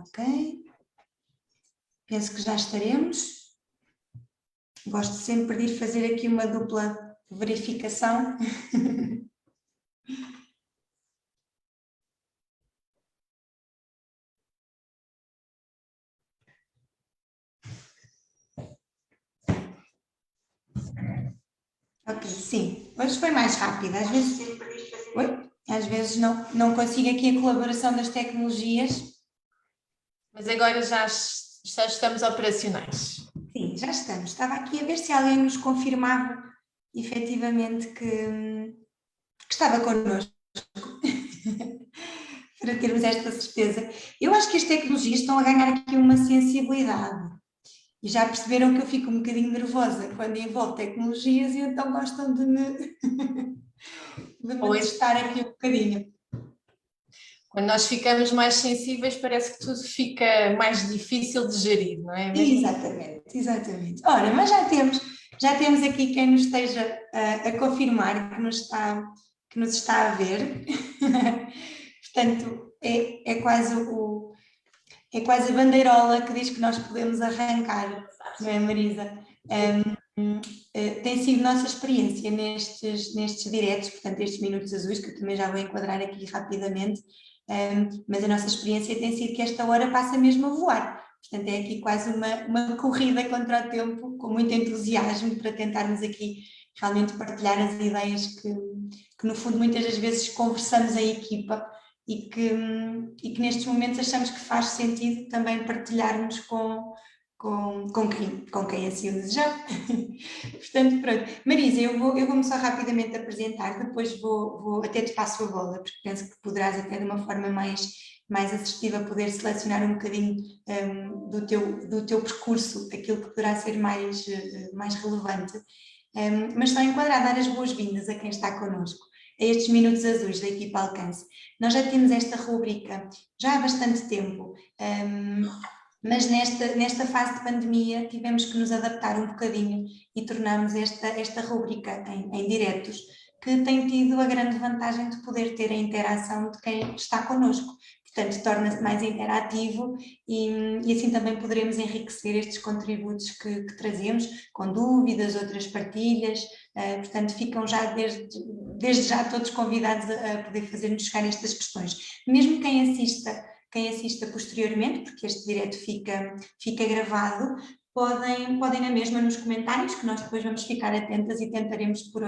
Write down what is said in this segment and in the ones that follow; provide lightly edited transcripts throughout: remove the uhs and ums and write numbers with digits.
Ok. Penso que já estaremos. Gosto sempre de ir fazer aqui uma dupla verificação. Ok, sim. Hoje foi mais rápido. Às vezes não consigo aqui a colaboração das tecnologias. Mas agora já estamos operacionais. Sim, já estamos. Estava aqui a ver se alguém nos confirmava efetivamente que estava connosco. Para termos esta certeza. Eu acho que as tecnologias estão a ganhar aqui uma sensibilidade. E já perceberam que eu fico um bocadinho nervosa quando envolvo tecnologias e então gostam de me testar aqui um bocadinho. Quando nós ficamos mais sensíveis, parece que tudo fica mais difícil de gerir, não é mesmo? Exatamente, exatamente. Ora, mas já temos aqui quem nos esteja a confirmar que nos está a ver. Portanto, é quase a bandeirola que diz que nós podemos arrancar, não é, Marisa? Tem sido nossa experiência nestes diretos, portanto, estes minutos azuis, que eu também já vou enquadrar aqui rapidamente, mas a nossa experiência tem sido que esta hora passa mesmo a voar. Portanto, é aqui quase uma corrida contra o tempo, com muito entusiasmo, para tentarmos aqui realmente partilhar as ideias que no fundo, muitas das vezes conversamos em equipa e que nestes momentos achamos que faz sentido também partilharmos com quem assim o desejar. Portanto, pronto. Marisa, eu vou-me só rapidamente apresentar, depois vou até te passo a bola, porque penso que poderás até de uma forma mais assertiva poder selecionar um bocadinho do teu percurso, aquilo que poderá ser mais relevante. Mas só enquadrar, dar as boas-vindas a quem está connosco, a estes minutos azuis da equipa Alcance. Nós já temos esta rubrica já há bastante tempo, mas nesta fase de pandemia tivemos que nos adaptar um bocadinho e tornarmos esta rubrica em diretos, que tem tido a grande vantagem de poder ter a interação de quem está connosco. Portanto, torna-se mais interativo e assim também poderemos enriquecer estes contributos que trazemos, com dúvidas, outras partilhas. Portanto, ficam já desde já todos convidados a poder fazer-nos chegar estas questões. Mesmo quem assista posteriormente, porque este direto fica gravado, podem na mesma nos comentários, que nós depois vamos ficar atentas e tentaremos por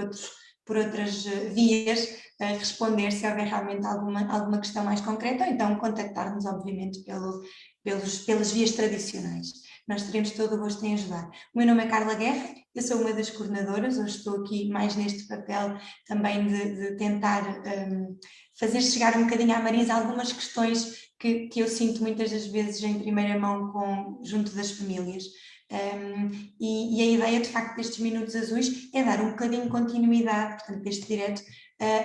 outras vias responder se houver realmente alguma questão mais concreta, ou então contactar-nos, obviamente, pelas vias tradicionais. Nós teremos todo o gosto em ajudar. O meu nome é Carla Guerra, eu sou uma das coordenadoras, hoje estou aqui mais neste papel também de tentar fazer chegar um bocadinho à Marisa algumas questões que eu sinto muitas das vezes em primeira mão junto das famílias. E a ideia de facto destes minutos azuis é dar um bocadinho de continuidade, portanto, deste direto,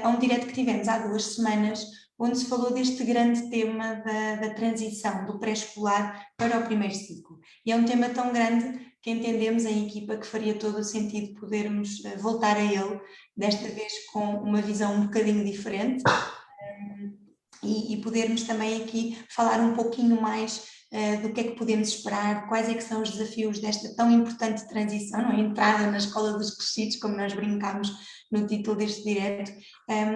a um direto que tivemos há 2 semanas, onde se falou deste grande tema da transição do pré-escolar para o primeiro ciclo. E é um tema tão grande que entendemos em equipa que faria todo o sentido podermos voltar a ele, desta vez com uma visão um bocadinho diferente, e podermos também aqui falar um pouquinho mais do que é que podemos esperar, quais é que são os desafios desta tão importante transição, não é? Entrada na escola dos crescidos, como nós brincámos no título deste direto,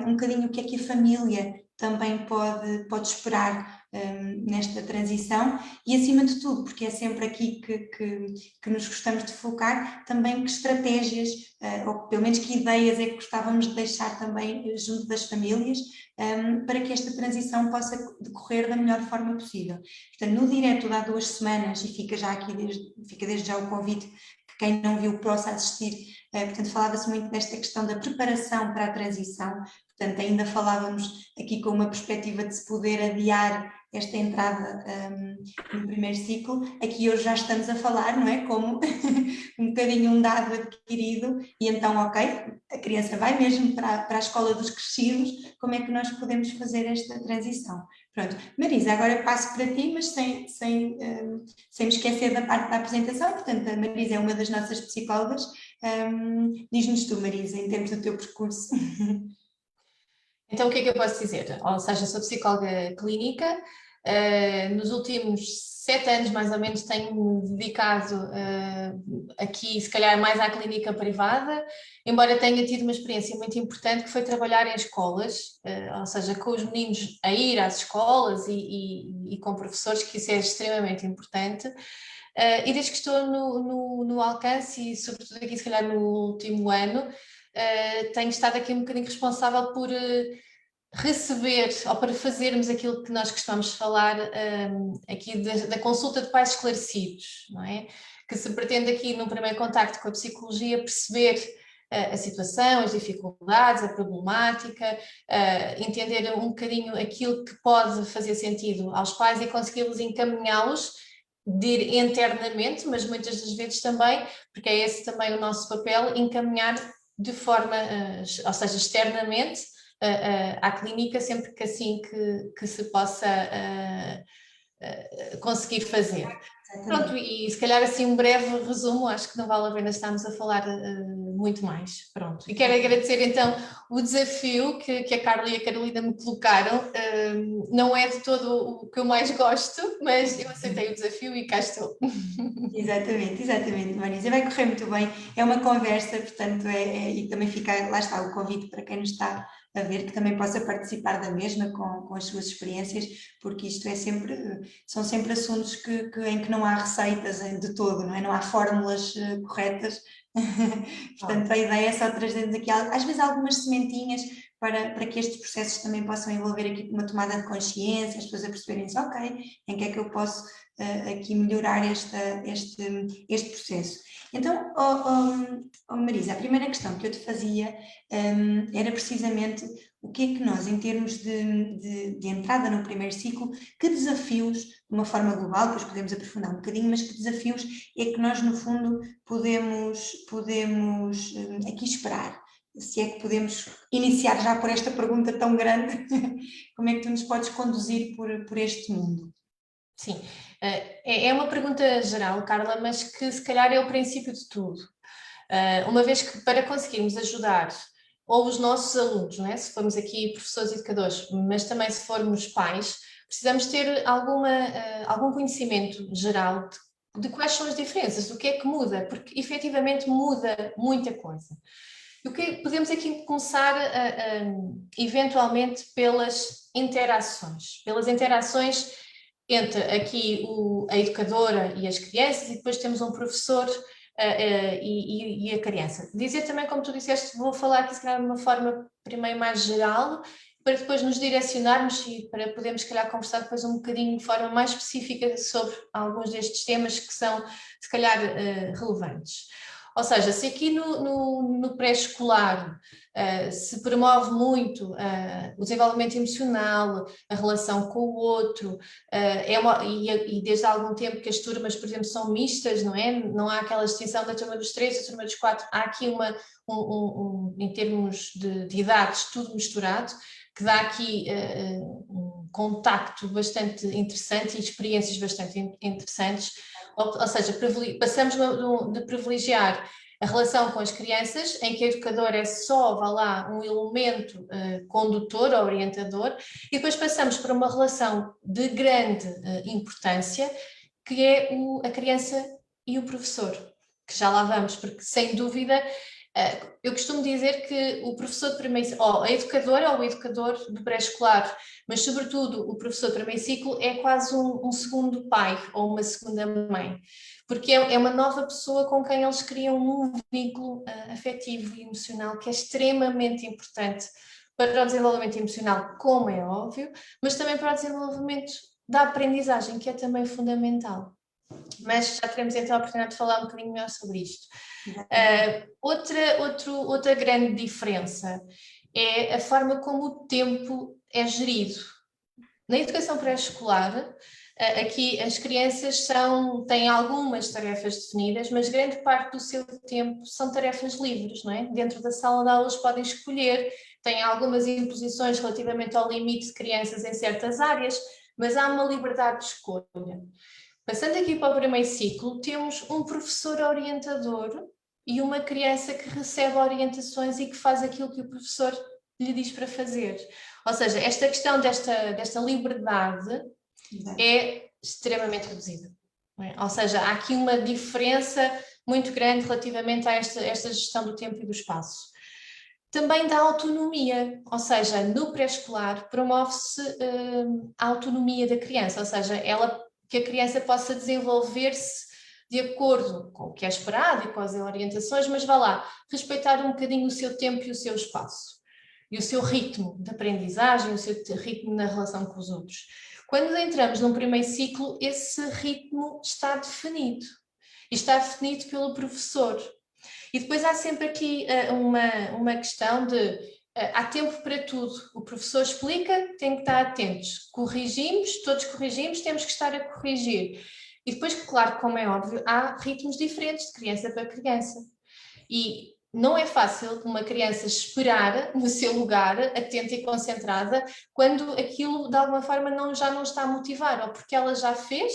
um bocadinho o que é que a família também pode esperar nesta transição e, acima de tudo, porque é sempre aqui que nos gostamos de focar, também que estratégias, ou pelo menos que ideias é que gostávamos de deixar também junto das famílias, para que esta transição possa decorrer da melhor forma possível. Portanto, no direto de há 2 semanas, e fica desde já o convite que quem não viu possa assistir, portanto, falava-se muito desta questão da preparação para a transição, portanto, ainda falávamos aqui com uma perspectiva de se poder adiar esta entrada no primeiro ciclo. Aqui hoje já estamos a falar, não é? Como um bocadinho um dado adquirido, e então, ok, a criança vai mesmo para a escola dos crescidos, como é que nós podemos fazer esta transição? Pronto, Marisa, agora passo para ti, mas sem me esquecer da parte da apresentação. Portanto, a Marisa é uma das nossas psicólogas. Diz-nos tu, Marisa, em termos do teu percurso. Então, o que é que eu posso dizer? Ou seja, sou psicóloga clínica, Nos últimos 7 anos, mais ou menos, tenho-me dedicado aqui, se calhar, mais à clínica privada, embora tenha tido uma experiência muito importante que foi trabalhar em escolas, ou seja, com os meninos a ir às escolas e com professores, que isso é extremamente importante. E desde que estou no alcance e sobretudo aqui se calhar no último ano, tenho estado aqui um bocadinho responsável por receber ou para fazermos aquilo que nós costumamos falar aqui da consulta de pais esclarecidos, não é? Que se pretende aqui num primeiro contacto com a psicologia perceber a situação, as dificuldades, a problemática, entender um bocadinho aquilo que pode fazer sentido aos pais e conseguir-los encaminhá-los internamente, mas muitas das vezes também, porque é esse também o nosso papel, encaminhar de forma, ou seja, externamente à clínica, sempre que assim que se possa conseguir fazer. Pronto, e se calhar assim um breve resumo, acho que não vale a pena estarmos a falar muito mais, pronto. E quero agradecer então o desafio que a Carla e a Carolina me colocaram, não é de todo o que eu mais gosto, mas eu aceitei o desafio e cá estou. Exatamente, Marisa, vai correr muito bem, é uma conversa, portanto, e também fica, lá está, o convite para quem nos está a ver, que também possa participar da mesma com as suas experiências, porque isto são sempre assuntos em que não há receitas de todo, não é? Não há fórmulas corretas, portanto a ideia é só trazermos aqui, às vezes algumas sementinhas, para que estes processos também possam envolver aqui uma tomada de consciência, as pessoas a perceberem-se, ok, em que é que eu posso aqui melhorar este processo. Então, Marisa, a primeira questão que eu te fazia era precisamente o que é que nós, em termos de entrada no primeiro ciclo, que desafios, de uma forma global, depois podemos aprofundar um bocadinho, mas que desafios é que nós, no fundo, podemos aqui esperar? Se é que podemos iniciar já por esta pergunta tão grande, como é que tu nos podes conduzir por este mundo? Sim, é uma pergunta geral, Carla, mas que se calhar é o princípio de tudo. Uma vez que para conseguirmos ajudar ou os nossos alunos, não é? Se formos aqui professores e educadores, mas também se formos pais, precisamos ter algum conhecimento geral de quais são as diferenças, do que é que muda, porque efetivamente muda muita coisa. E o que podemos aqui começar eventualmente pelas interações entre aqui a educadora e as crianças, e depois temos um professor e a criança. Dizer também, como tu disseste, vou falar aqui se calhar de uma forma primeiro mais geral, para depois nos direcionarmos e para podermos se calhar conversar depois um bocadinho de forma mais específica sobre alguns destes temas que são se calhar relevantes. Ou seja, se aqui no pré-escolar se promove muito o desenvolvimento emocional, a relação com o outro, e desde há algum tempo que as turmas, por exemplo, são mistas, não é? Não há aquela distinção da turma dos 3 e da turma dos 4, há aqui em termos de idades, tudo misturado, que dá aqui um contacto bastante interessante e experiências bastante interessantes. Ou seja, passamos de privilegiar a relação com as crianças, em que a educadora é só, vá lá, um elemento condutor, orientador, e depois passamos para uma relação de grande importância, que é a criança e o professor, que já lá vamos, porque sem dúvida eu costumo dizer que o professor de primeiro ciclo, ou a educadora ou o educador do pré-escolar, mas sobretudo o professor de primeiro ciclo é quase um segundo pai ou uma segunda mãe, porque é uma nova pessoa com quem eles criam um vínculo afetivo e emocional que é extremamente importante para o desenvolvimento emocional, como é óbvio, mas também para o desenvolvimento da aprendizagem, que é também fundamental. Mas já teremos então a oportunidade de falar um bocadinho melhor sobre isto. Outra grande diferença é a forma como o tempo é gerido. Na educação pré-escolar, aqui as crianças têm algumas tarefas definidas, mas grande parte do seu tempo são tarefas livres, não é? Dentro da sala de aulas podem escolher, têm algumas imposições relativamente ao limite de crianças em certas áreas, mas há uma liberdade de escolha. Passando aqui para o primeiro ciclo, temos um professor orientador e uma criança que recebe orientações e que faz aquilo que o professor lhe diz para fazer. Ou seja, esta questão desta liberdade é extremamente reduzida. Ou seja, há aqui uma diferença muito grande relativamente a esta gestão do tempo e do espaço. Também da autonomia, ou seja, no pré-escolar promove-se a autonomia da criança, ou seja, que a criança possa desenvolver-se de acordo com o que é esperado e com as orientações, mas vá lá, respeitar um bocadinho o seu tempo e o seu espaço, e o seu ritmo de aprendizagem, o seu ritmo na relação com os outros. Quando entramos num primeiro ciclo, esse ritmo está definido, e está definido pelo professor. E depois há sempre aqui uma questão de há tempo para tudo. O professor explica, tem que estar atentos. Corrigimos, todos corrigimos, temos que estar a corrigir. E depois, claro, como é óbvio, há ritmos diferentes de criança para criança. E não é fácil uma criança esperar no seu lugar, atenta e concentrada, quando aquilo de alguma forma já não está a motivar, ou porque ela já fez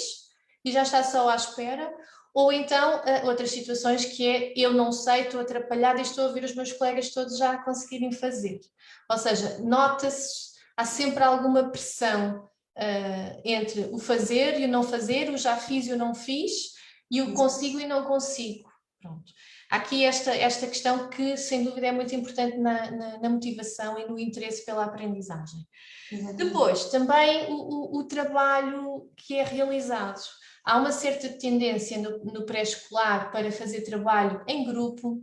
e já está só à espera, ou então outras situações que é eu não sei, estou atrapalhada e estou a ver os meus colegas todos já a conseguirem fazer. Ou seja, nota-se, há sempre alguma pressão entre o fazer e o não fazer, o já fiz e o não fiz, e o consigo e não consigo. Pronto. Há aqui esta questão que, sem dúvida, é muito importante na motivação e no interesse pela aprendizagem. Depois, também o trabalho que é realizado. Há uma certa tendência no pré-escolar para fazer trabalho em grupo,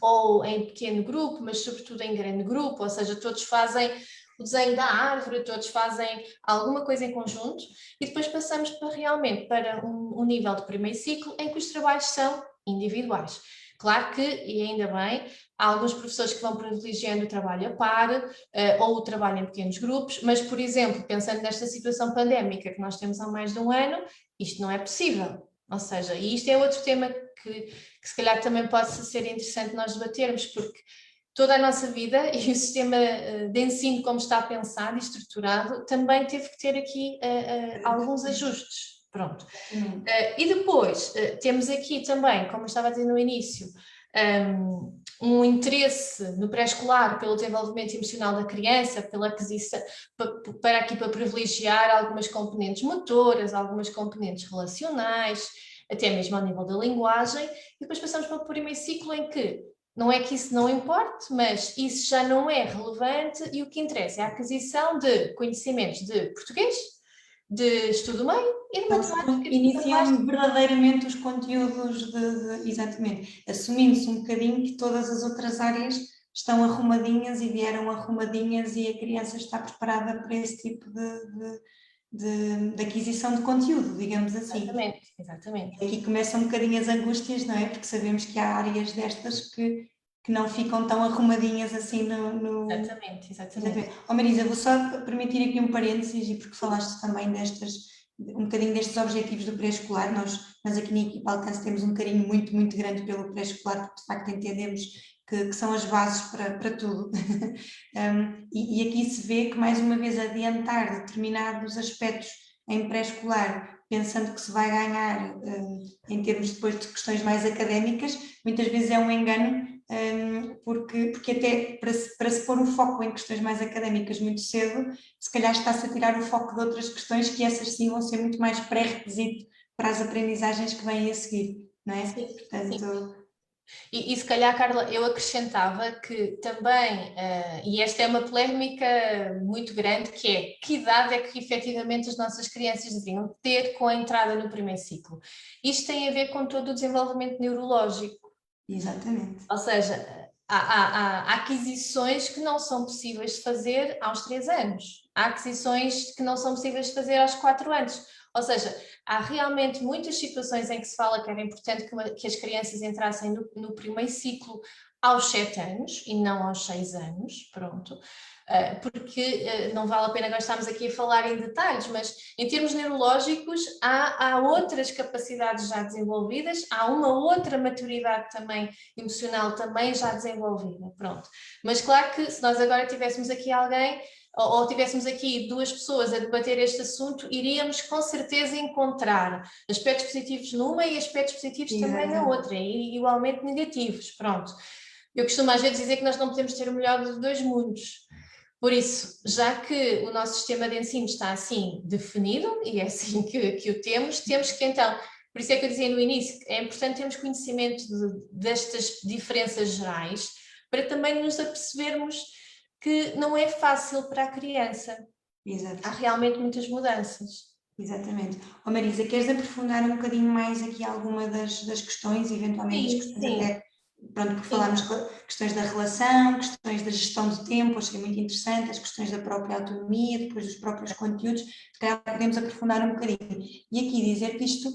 ou em pequeno grupo, mas sobretudo em grande grupo, ou seja, todos fazem o desenho da árvore, todos fazem alguma coisa em conjunto, e depois passamos realmente para um nível de primeiro ciclo em que os trabalhos são individuais. Claro que, e ainda bem, há alguns professores que vão privilegiando o trabalho a par ou o trabalho em pequenos grupos, mas, por exemplo, pensando nesta situação pandémica que nós temos há mais de um ano, isto não é possível. Ou seja, e isto é outro tema que se calhar também possa ser interessante nós debatermos, porque toda a nossa vida e o sistema de ensino como está pensado e estruturado também teve que ter aqui alguns ajustes. Pronto. E depois temos aqui também, como eu estava a dizer no início, um interesse no pré-escolar pelo desenvolvimento emocional da criança, pela aquisição, para privilegiar algumas componentes motoras, algumas componentes relacionais, até mesmo ao nível da linguagem, e depois passamos para o primeiro ciclo em que não é que isso não importe, mas isso já não é relevante e o que interessa é a aquisição de conhecimentos de português, de estudo meio e de matemática. Iniciam verdadeiramente os conteúdos exatamente, assumindo-se um bocadinho que todas as outras áreas estão arrumadinhas e vieram arrumadinhas e a criança está preparada para esse tipo de aquisição de conteúdo, digamos assim. Exatamente. Aqui começam um bocadinho as angústias, não é? Porque sabemos que há áreas destas que não ficam tão arrumadinhas assim no... Exatamente. Oh, Marisa, vou só permitir aqui um parênteses, e porque falaste também um bocadinho destes objetivos do pré-escolar, nós aqui na equipa Alcance temos um carinho muito, muito grande pelo pré-escolar, porque de facto entendemos que são as bases para tudo. E aqui se vê que, mais uma vez, adiantar determinados aspectos em pré-escolar, pensando que se vai ganhar em termos depois de questões mais académicas, muitas vezes é um engano, porque até para se pôr o foco em questões mais académicas muito cedo, se calhar está-se a tirar o foco de outras questões que essas sim vão ser muito mais pré-requisito para as aprendizagens que vêm a seguir, não é? Sim, portanto... sim. E se calhar, Carla, eu acrescentava que também, e esta é uma polémica muito grande, que é que idade é que efetivamente as nossas crianças deveriam ter com a entrada no primeiro ciclo? Isto tem a ver com todo o desenvolvimento neurológico. Exatamente. Ou seja, há aquisições que não são possíveis de fazer aos 3 anos. Há aquisições que não são possíveis de fazer aos 4 anos. Ou seja, há realmente muitas situações em que se fala que era importante que as crianças entrassem no primeiro ciclo aos 7 anos e não aos 6 anos, pronto. Porque não vale a pena nós estarmos aqui a falar em detalhes, mas em termos neurológicos há outras capacidades já desenvolvidas, há uma outra maturidade também emocional também já desenvolvida, pronto. Mas claro que se nós agora tivéssemos aqui alguém, ou tivéssemos aqui 2 pessoas a debater este assunto, iríamos com certeza encontrar aspectos positivos numa e aspectos positivos também na outra, e igualmente negativos, pronto. Eu costumo às vezes dizer que nós não podemos ter o melhor dos 2 mundos, Por isso, já que o nosso sistema de ensino está assim definido, e é assim que o temos que então, por isso é que eu dizia no início, é importante termos conhecimento destas diferenças gerais, para também nos apercebermos que não é fácil para a criança. Exato. Há realmente muitas mudanças. Exatamente. Oh, Marisa, queres aprofundar um bocadinho mais aqui alguma das questões, eventualmente as Sim, questões sim, até, pronto, por sim. falarmos questões da relação, questões da gestão do tempo, achei muito interessante, as questões da própria autonomia, depois dos próprios conteúdos, se calhar podemos aprofundar um bocadinho. E aqui dizer que isto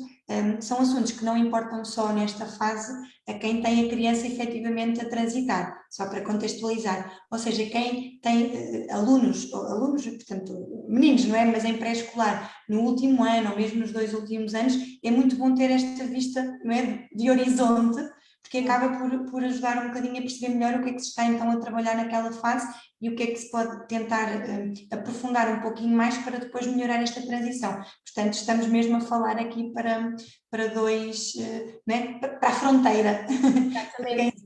são assuntos que não importam só nesta fase a quem tem a criança efetivamente a transitar, só para contextualizar, ou seja, quem tem alunos, portanto, meninos, não é? Mas em pré-escolar, no último ano, ou mesmo nos 2 últimos anos, é muito bom ter esta vista, não é, de horizonte, porque acaba por ajudar um bocadinho a perceber melhor o que é que se está então a trabalhar naquela fase e o que é que se pode tentar aprofundar um pouquinho mais para depois melhorar esta transição. Portanto, estamos mesmo a falar aqui para dois, né, para a fronteira, Exatamente.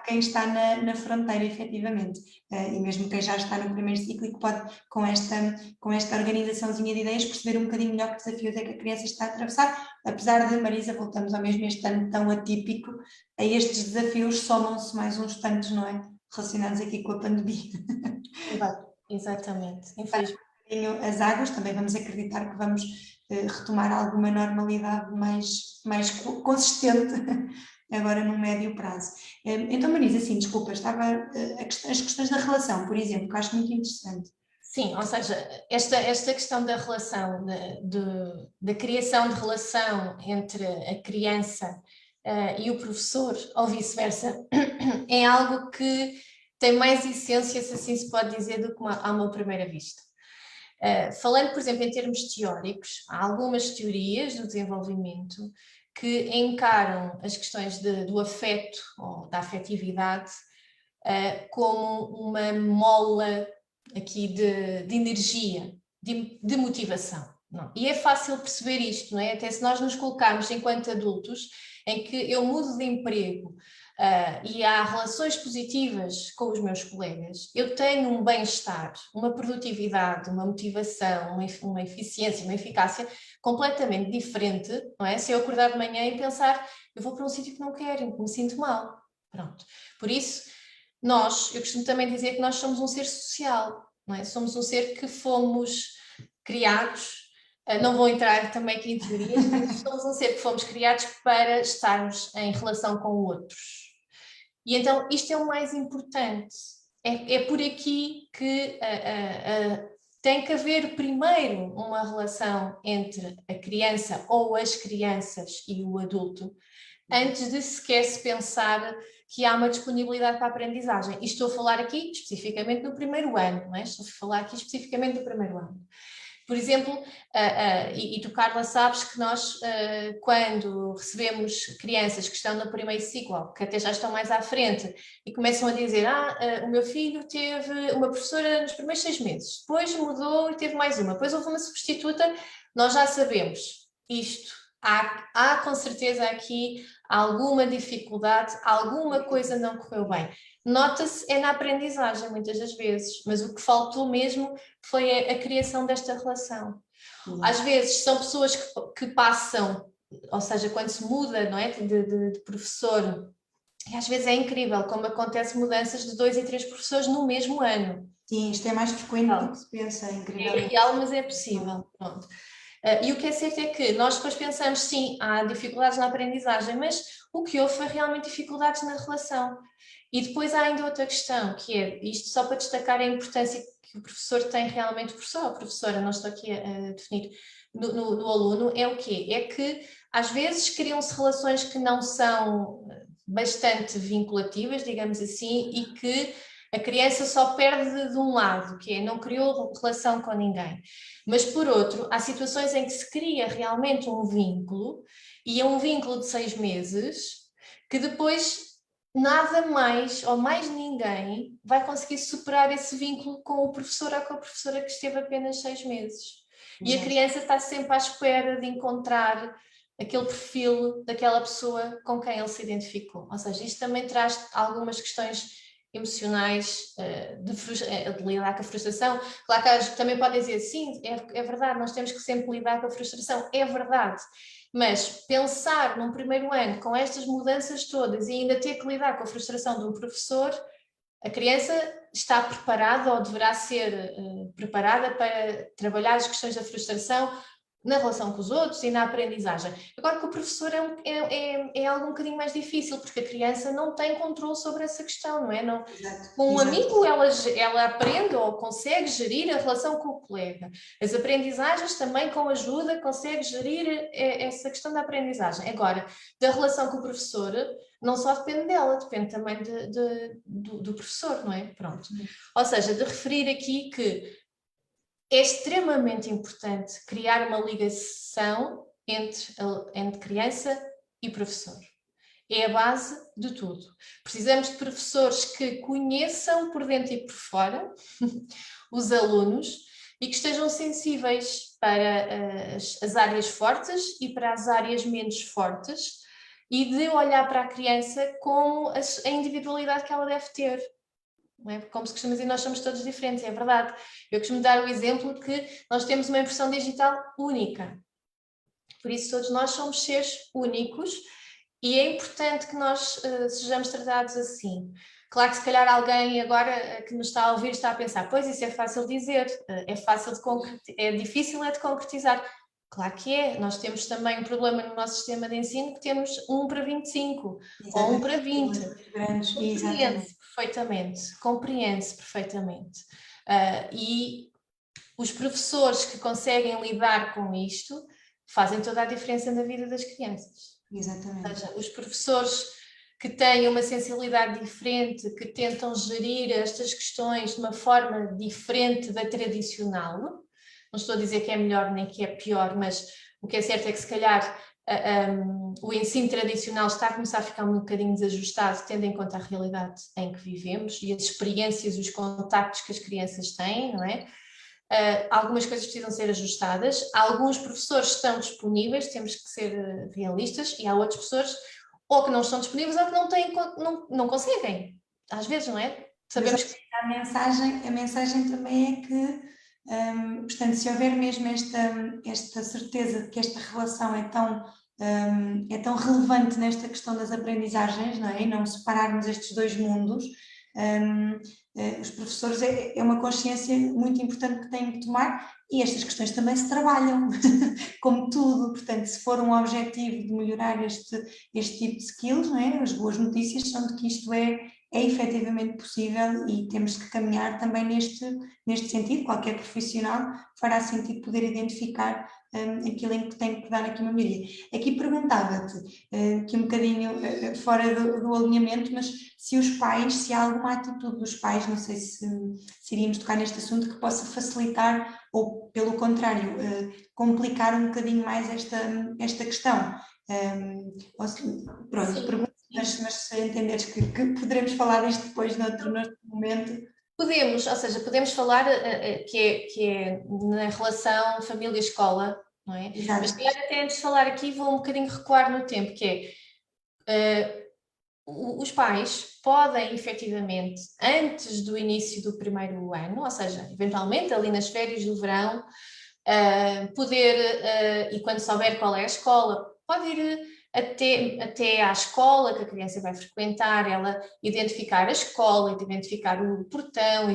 quem está na fronteira, efetivamente, e mesmo quem já está no primeiro ciclo e que pode, com esta organizaçãozinha de ideias, perceber um bocadinho melhor que desafios é que a criança está a atravessar, apesar de, Marisa, voltamos ao mesmo este ano tão atípico, a estes desafios somam-se mais uns tantos, não é? Relacionados aqui com a pandemia. Exatamente, infelizmente. As águas, também vamos acreditar que vamos retomar alguma normalidade mais consistente agora no médio prazo. Então, Marisa, assim, desculpa, estava as questões da relação, por exemplo, que eu acho muito interessante. Sim, ou seja, esta questão da relação, da criação de relação entre a criança e o professor, ou vice-versa, é algo que tem mais essência, se assim se pode dizer, do que à uma primeira vista. Falando, por exemplo, em termos teóricos, há algumas teorias do desenvolvimento que encaram as questões do afeto ou da afetividade como uma mola aqui de energia, de motivação. Não. E é fácil perceber isto, não é? Até se nós nos colocarmos enquanto adultos, em que eu mudo de emprego e há relações positivas com os meus colegas, eu tenho um bem-estar, uma produtividade, uma motivação, uma eficiência, uma eficácia completamente diferente, não é? Se eu acordar de manhã e pensar, eu vou para um sítio que não quero, em que me sinto mal. Pronto. Por isso, eu costumo também dizer que nós somos um ser social, não é? Somos um ser que fomos criados, não vou entrar também aqui em teorias, mas somos um ser que fomos criados para estarmos em relação com outros. E então isto é o mais importante. É por aqui que tem que haver primeiro uma relação entre a criança ou as crianças e o adulto, antes de sequer se pensar que há uma disponibilidade para a aprendizagem. E estou a falar aqui especificamente do primeiro ano, não é? Estou a falar aqui especificamente do primeiro ano. Por exemplo, e tu, Carla, sabes que nós, quando recebemos crianças que estão no primeiro ciclo, que até já estão mais à frente, e começam a dizer, o meu filho teve uma professora nos primeiros 6 meses, depois mudou e teve mais uma, depois houve uma substituta, nós já sabemos isto. Há com certeza aqui alguma dificuldade, alguma coisa não correu bem. Nota-se na aprendizagem muitas das vezes, mas o que faltou mesmo foi a criação desta relação. Às vezes são pessoas que passam, ou seja, quando se muda, não é, de professor, e às vezes é incrível como acontece mudanças de 2 e 3 professores no mesmo ano. Sim, isto é mais frequente do que se pensa, É incrivelmente. real, mas é possível. Pronto. E o que é certo é que nós depois pensamos, sim, há dificuldades na aprendizagem, mas o que houve foi realmente dificuldades na relação. E depois há ainda outra questão, que é, isto só para destacar a importância que o professor tem realmente, o professor ou a professora, não estou aqui a definir, no aluno, é o quê? É que às vezes criam-se relações que não são bastante vinculativas, digamos assim, e que a criança só perde de um lado, que é não criou relação com ninguém. Mas, por outro, há situações em que se cria realmente um vínculo, e é um vínculo de 6 meses, que depois nada mais ou mais ninguém vai conseguir superar esse vínculo com o professor ou com a professora que esteve apenas 6 meses. E a criança está sempre à espera de encontrar aquele perfil daquela pessoa com quem ele se identificou. Ou seja, isto também traz algumas questões emocionais, de lidar com a frustração. Claro que também podem dizer, sim, é verdade, nós temos que sempre lidar com a frustração, é verdade. Mas pensar num primeiro ano com estas mudanças todas e ainda ter que lidar com a frustração de um professor, a criança está preparada ou deverá ser preparada para trabalhar as questões da frustração na relação com os outros e na aprendizagem. Agora, com o professor é algo um bocadinho mais difícil, porque a criança não tem controle sobre essa questão, não é? Não, Exato, com um exato. amigo ela aprende ou consegue gerir a relação com o colega. As aprendizagens também com ajuda consegue gerir essa questão da aprendizagem. Agora, da relação com o professor, não só depende dela, depende também do professor, não é? Pronto. Ou seja, de referir aqui que é extremamente importante criar uma ligação entre criança e professor. É a base de tudo. Precisamos de professores que conheçam por dentro e por fora os alunos e que estejam sensíveis para as áreas fortes e para as áreas menos fortes e de olhar para a criança com a individualidade que ela deve ter. Não é? Como se costuma dizer, nós somos todos diferentes, é verdade. Eu costumo dar o exemplo que nós temos uma impressão digital única. Por isso todos nós somos seres únicos e é importante que nós sejamos tratados assim. Claro que se calhar alguém agora que nos está a ouvir está a pensar, pois isso é fácil dizer, é fácil é difícil de concretizar. Claro que é, nós temos também um problema no nosso sistema de ensino que temos 1 para 25 ou 1 para 20. Compreende-se perfeitamente. E os professores que conseguem lidar com isto fazem toda a diferença na vida das crianças. Exatamente. Ou seja, os professores que têm uma sensibilidade diferente, que tentam gerir estas questões de uma forma diferente da tradicional, não estou a dizer que é melhor nem que é pior, mas o que é certo é que se calhar o ensino tradicional está a começar a ficar um bocadinho desajustado, tendo em conta a realidade em que vivemos e as experiências e os contactos que as crianças têm, não é? Algumas coisas precisam ser ajustadas, alguns professores estão disponíveis, temos que ser realistas, e há outros professores ou que não estão disponíveis ou que não conseguem, às vezes, não é? Sabemos que a mensagem também é que, portanto, se houver mesmo esta certeza de que esta relação é tão relevante nesta questão das aprendizagens, não é? E não separarmos estes dois mundos, os professores é uma consciência muito importante que têm que tomar, e estas questões também se trabalham, como tudo. Portanto, se for um objetivo de melhorar este tipo de skills, não é? As boas notícias são de que isto é efetivamente possível e temos que caminhar também neste sentido. Qualquer profissional fará sentido poder identificar aquilo em que tem que dar aqui uma melhoria. Aqui perguntava-te, que um bocadinho fora do alinhamento, mas se há alguma atitude dos pais, não sei se iríamos tocar neste assunto, que possa facilitar ou, pelo contrário, complicar um bocadinho mais esta questão. Pronto, pergunto, mas se entenderes que poderemos falar disto depois noutro momento. Podemos, ou seja, podemos falar que é na relação família-escola, não é? Exato. Mas até antes de falar aqui vou um bocadinho recuar no tempo, que é os pais podem efetivamente, antes do início do primeiro ano, ou seja, eventualmente ali nas férias do verão, poder, e quando souber qual é a escola, pode ir até à escola que a criança vai frequentar, ela identificar a escola, identificar o portão,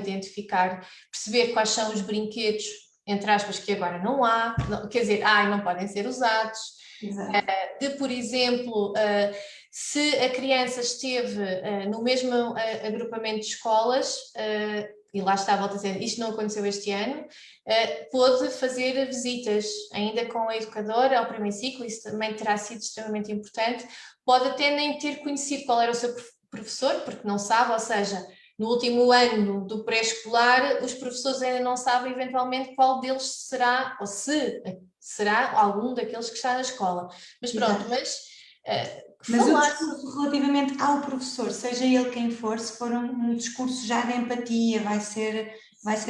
perceber quais são os brinquedos, entre aspas, que agora não há, quer dizer, e não podem ser usados. Por exemplo, se a criança esteve no mesmo agrupamento de escolas, e lá está, volto a dizer, isto não aconteceu este ano, pôde fazer visitas ainda com a educadora ao primeiro ciclo, isso também terá sido extremamente importante. Pode até nem ter conhecido qual era o seu professor, porque não sabe, ou seja, no último ano do pré-escolar, os professores ainda não sabem eventualmente qual deles será, ou se será algum daqueles que está na escola. Mas pronto, mas o discurso relativamente ao professor, seja ele quem for, se for um discurso já de empatia, vai ser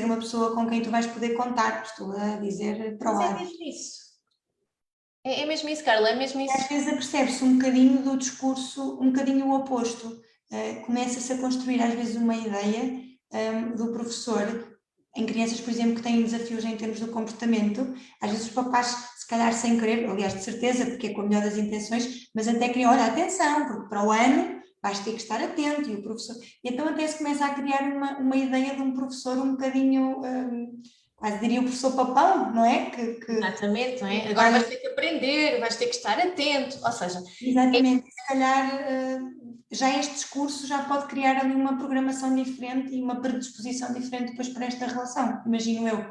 uma pessoa com quem tu vais poder contar, estou a dizer para o lado. Mas é mesmo isso. É mesmo isso, Carla, é mesmo isso. Às vezes apercebe-se um bocadinho do discurso, um bocadinho o oposto. começa-se a construir às vezes uma ideia do professor em crianças, por exemplo, que têm desafios em termos do comportamento. Às vezes os papás, se calhar sem querer, aliás de certeza, porque é com a melhor das intenções, mas até queriam, olha, atenção, porque para o ano vais ter que estar atento, e o professor... E então até se começa a criar uma ideia de um professor um bocadinho, quase diria o professor papão, não é? Exatamente, não é? Agora vais ter que aprender, vais ter que estar atento, ou seja... Exatamente, se calhar já este discurso já pode criar ali uma programação diferente e uma predisposição diferente depois para esta relação, imagino eu.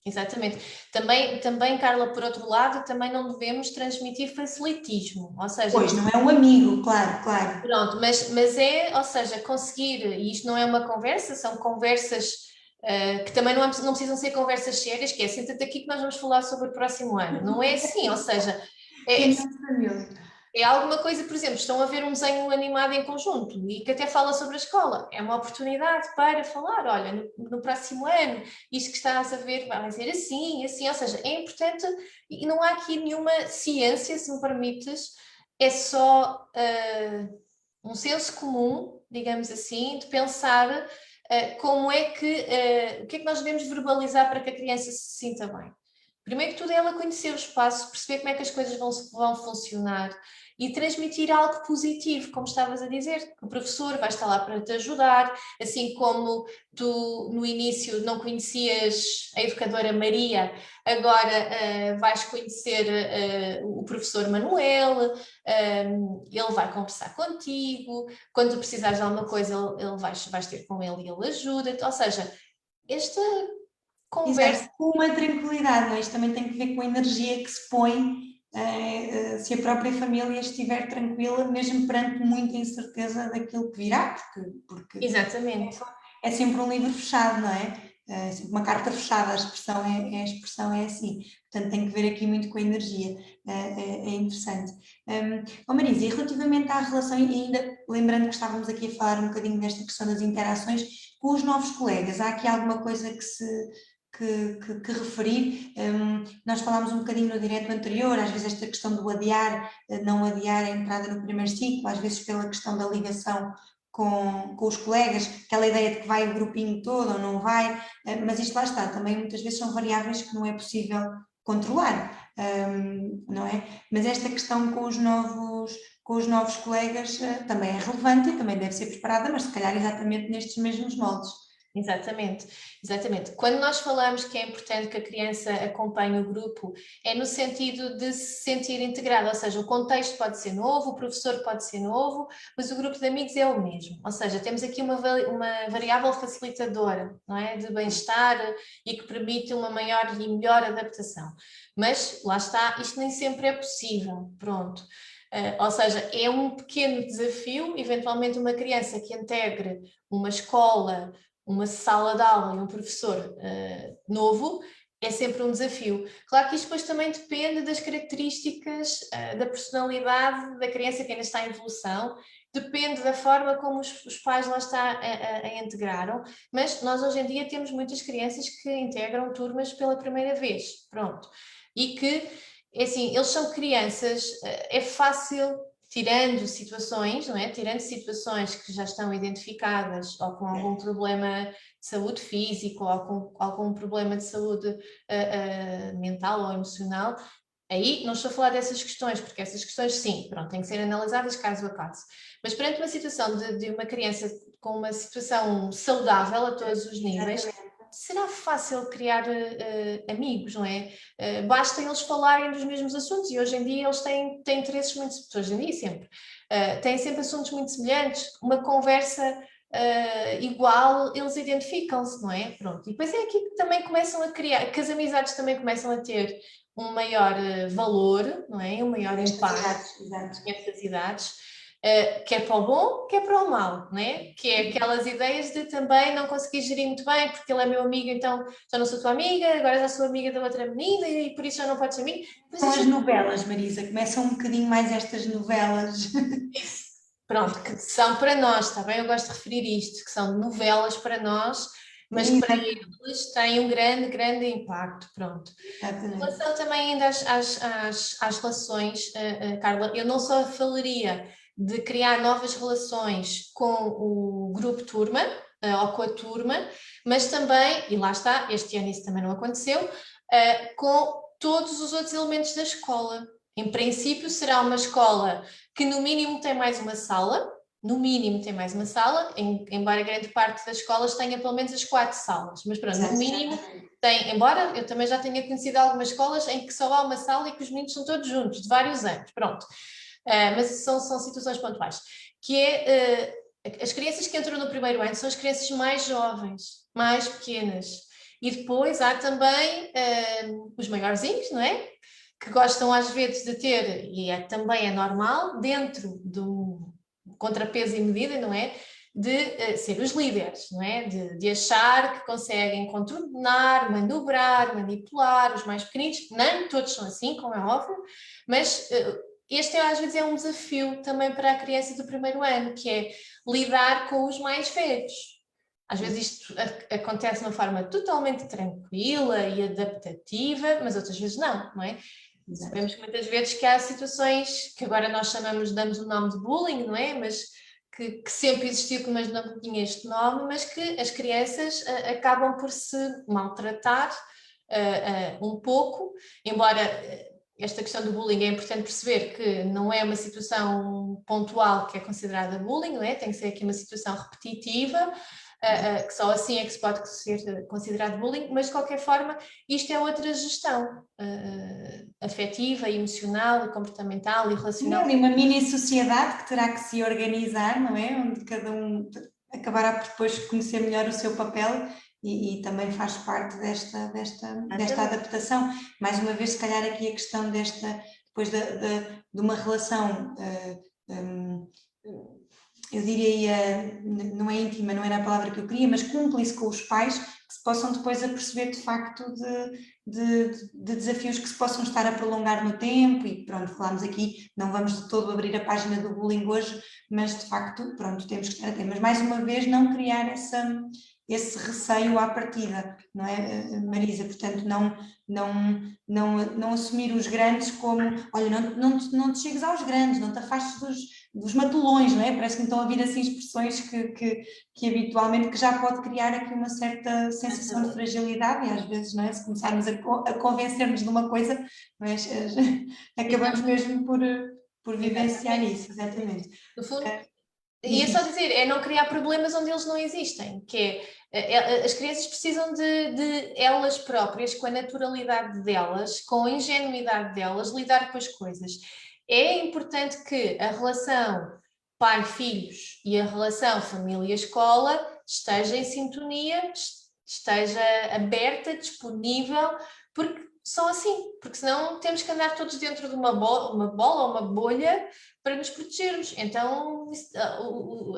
Exatamente. Também, Carla, por outro lado, também não devemos transmitir facilitismo, ou seja... Pois, não é um amigo, claro, claro. Pronto, mas é, ou seja, conseguir, e isto não é uma conversa, são conversas que também não precisam ser conversas sérias, que é senta-te aqui que nós vamos falar sobre o próximo ano. Não é assim, ou seja, é, é alguma coisa, por exemplo, estão a ver um desenho animado em conjunto e que até fala sobre a escola. É uma oportunidade para falar, olha, no próximo ano, isto que estás a ver vai ser assim, assim, ou seja, é importante e não há aqui nenhuma ciência, se me permites, é só um senso comum, digamos assim, de pensar como é que, o que é que nós devemos verbalizar para que a criança se sinta bem. Primeiro que tudo é ela conhecer o espaço, perceber como é que as coisas vão funcionar e transmitir algo positivo, como estavas a dizer, que o professor vai estar lá para te ajudar, assim como tu no início não conhecias a educadora Maria, agora vais conhecer o professor Manuel, ele vai conversar contigo, quando tu precisares de alguma coisa ele vais ter com ele e ele ajuda-te, ou seja, esta conversa... Exato, com uma tranquilidade, não é? Isto também tem que ver com a energia que se põe, se a própria família estiver tranquila, mesmo perante muita incerteza daquilo que virá, porque Exatamente. é sempre um livro fechado, não é? É sempre uma carta fechada, a expressão é assim, portanto tem que ver aqui muito com a energia, é interessante. Marisa, e relativamente à relação, e ainda lembrando que estávamos aqui a falar um bocadinho desta questão das interações com os novos colegas, há aqui alguma coisa que referir? Nós falámos um bocadinho no direto anterior, às vezes esta questão do adiar, não adiar a entrada no primeiro ciclo, às vezes pela questão da ligação com os colegas, aquela ideia de que vai o grupinho todo ou não vai, mas isto lá está, também muitas vezes são variáveis que não é possível controlar, não é? Mas esta questão com os novos colegas também é relevante e também deve ser preparada, mas se calhar exatamente nestes mesmos moldes. Exatamente, exatamente. Quando nós falamos que é importante que a criança acompanhe o grupo, é no sentido de se sentir integrada, ou seja, o contexto pode ser novo, o professor pode ser novo, mas o grupo de amigos é o mesmo. Ou seja, temos aqui uma variável facilitadora, não é? De bem-estar e que permite uma maior e melhor adaptação. Mas, lá está, isto nem sempre é possível, pronto. Ou seja, é um pequeno desafio, eventualmente uma criança que integre uma escola, uma sala de aula e um professor novo, é sempre um desafio. Claro que isto depois também depende das características da personalidade da criança que ainda está em evolução, depende da forma como os pais lá está a integraram, mas nós hoje em dia temos muitas crianças que integram turmas pela primeira vez, pronto, e que, é assim, eles são crianças, é fácil... Tirando situações, não é? Tirando situações que já estão identificadas ou com algum problema de saúde físico ou com algum problema de saúde mental ou emocional, aí não estou a falar dessas questões, porque essas questões sim, pronto, têm que ser analisadas caso a caso. Mas perante uma situação de uma criança com uma situação saudável a todos os níveis, será fácil criar amigos, não é? Basta eles falarem dos mesmos assuntos e hoje em dia eles têm interesses muito... Hoje em dia sempre. Têm sempre assuntos muito semelhantes, uma conversa igual, eles identificam-se, não é? Pronto. E depois é aqui que também começam a criar, que as amizades também começam a ter um maior valor, não é? Um maior impacto nestas idades. Quer para o bom, quer para o mau, né? Que é aquelas ideias de também não conseguir gerir muito bem, porque ele é meu amigo, então já não sou tua amiga, agora já sou amiga da outra menina e por isso já não podes ser amiga. São as novelas, Marisa, começam um bocadinho mais estas novelas. Isso. Pronto, que são para nós, está bem? Eu gosto de referir isto, que são novelas para nós, mas que para eles têm um grande, grande impacto, pronto. Em relação também ainda às relações, Carla, eu não só falaria de criar novas relações com o grupo turma, ou com a turma, mas também, e lá está, este ano isso também não aconteceu, com todos os outros elementos da escola. Em princípio será uma escola que no mínimo tem mais uma sala, embora grande parte das escolas tenha pelo menos as 4 salas, mas pronto, no mínimo tem, embora eu também já tenha conhecido algumas escolas em que só há uma sala e que os meninos são todos juntos, de vários anos, pronto. Mas são situações pontuais, que é, as crianças que entram no primeiro ano são as crianças mais jovens, mais pequenas, e depois há também os maiorzinhos, não é? Que gostam às vezes de ter, e também é normal, dentro do contrapeso e medida, não é? De ser os líderes, não é? De achar que conseguem contornar, manobrar, manipular os mais pequeninos. Nem todos são assim, como é óbvio, mas este às vezes é um desafio também para a criança do primeiro ano, que é lidar com os mais velhos. Às vezes isto acontece de uma forma totalmente tranquila e adaptativa, mas outras vezes não é? Sabemos que muitas vezes que há situações que agora nós damos o nome de bullying, não é? Mas que sempre existiu, mas não tinha este nome, mas que as crianças acabam por se maltratar um pouco, embora esta questão do bullying é importante perceber que não é uma situação pontual que é considerada bullying, não é? Tem que ser aqui uma situação repetitiva, que só assim é que se pode ser considerado bullying, mas de qualquer forma isto é outra gestão afetiva, emocional, comportamental e relacional. É uma mini sociedade que terá que se organizar, não é? Onde cada um acabará por depois conhecer melhor o seu papel e também faz parte desta adaptação. Mais uma vez, se calhar aqui a questão depois de uma relação, eu diria, não é íntima, não era a palavra que eu queria, mas cúmplice com os pais, que se possam depois aperceber de facto de desafios que se possam estar a prolongar no tempo e pronto, falámos aqui, não vamos de todo abrir a página do bullying hoje, mas de facto, pronto, temos que estar atentos, mas mais uma vez não criar esse receio à partida, não é, Marisa? Portanto, não assumir os grandes como, olha, não te chegues aos grandes, não te afastes dos matulões, não é? Parece que me estão a vir assim expressões que habitualmente que já pode criar aqui uma certa sensação de fragilidade e às vezes, não é? Se começarmos a convencer-nos de uma coisa, mas acabamos mesmo por vivenciar isso, exatamente. No fundo, e é só dizer, é não criar problemas onde eles não existem, que as crianças precisam de elas próprias, com a naturalidade delas, com a ingenuidade delas, lidar com as coisas. É importante que a relação pai-filhos e a relação família-escola esteja em sintonia, esteja aberta, disponível, porque só assim, porque senão temos que andar todos dentro de uma bola ou uma bolha para nos protegermos. Então,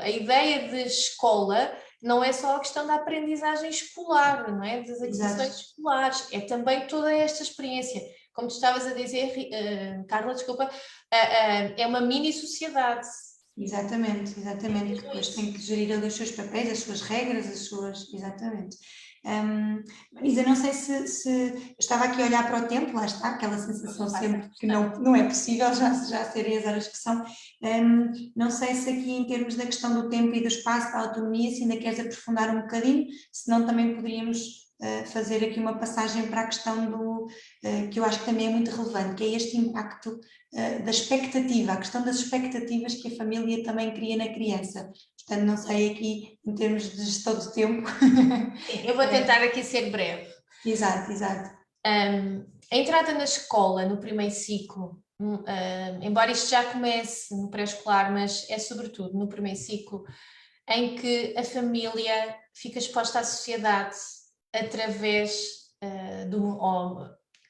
a ideia de escola não é só a questão da aprendizagem escolar, não é? Das aquisições escolares, é também toda esta experiência. Como tu estavas a dizer, Carla, desculpa, é uma mini-sociedade. Exatamente, que depois tem que gerir ali os seus papéis, as suas regras, exatamente. Marisa, não sei se estava aqui a olhar para o tempo, lá está, aquela sensação sempre que não é possível, já serem as horas que são. Não sei se aqui em termos da questão do tempo e do espaço, da autonomia, se ainda queres aprofundar um bocadinho, senão também poderíamos fazer aqui uma passagem para a questão que eu acho que também é muito relevante, que é este impacto da expectativa, a questão das expectativas que a família também cria na criança. Portanto, não sei aqui em termos de gestão do tempo. Sim, eu vou tentar aqui ser breve. Exato. A entrada na escola, no primeiro ciclo, embora isto já comece no pré-escolar, mas é sobretudo no primeiro ciclo, em que a família fica exposta à sociedade através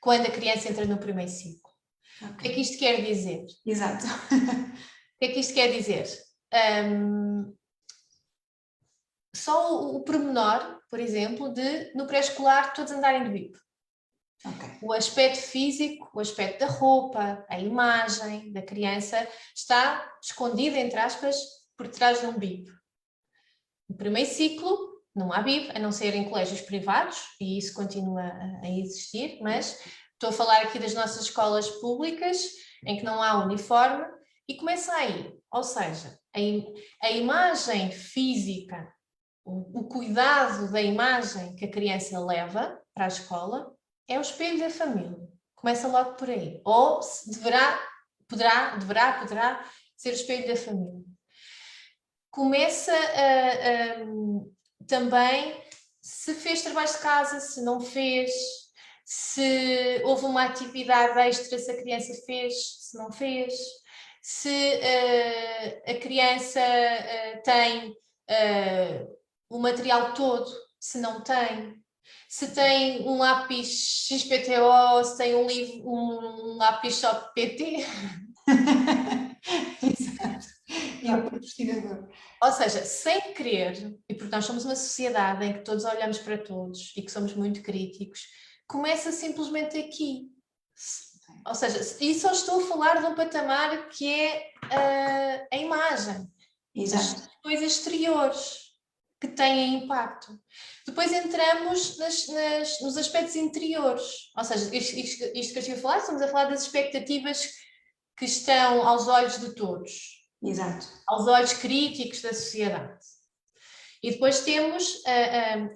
quando a criança entra no primeiro ciclo. Okay. O que é que isto quer dizer? Exato. O que é que isto quer dizer? Só o pormenor, por exemplo, de no pré-escolar todos andarem de bico. Okay. O aspecto físico, o aspecto da roupa, a imagem da criança está escondida, entre aspas, por trás de um bib. No primeiro ciclo não há bib, a não ser em colégios privados, e isso continua a existir, mas estou a falar aqui das nossas escolas públicas, em que não há uniforme, e começa aí. Ou seja, a imagem física, o cuidado da imagem que a criança leva para a escola é o espelho da família. Começa logo por aí. Ou poderá ser o espelho da família. Começa também se fez trabalho de casa, se não fez, se houve uma atividade extra, se a criança fez, se não fez, se a criança tem o material todo, se não tem, se tem um lápis XPTO, se tem um lápis só PT. Exato. E o patrocinador. Ou seja, sem querer, e porque nós somos uma sociedade em que todos olhamos para todos e que somos muito críticos, começa simplesmente aqui. Ou seja, e só estou a falar de um patamar que é a imagem. Exato. As coisas exteriores que têm impacto. Depois entramos nos aspectos interiores. Ou seja, isto que eu estive a falar, estamos a falar das expectativas que estão aos olhos de todos. Exato. Aos olhos críticos da sociedade. E depois temos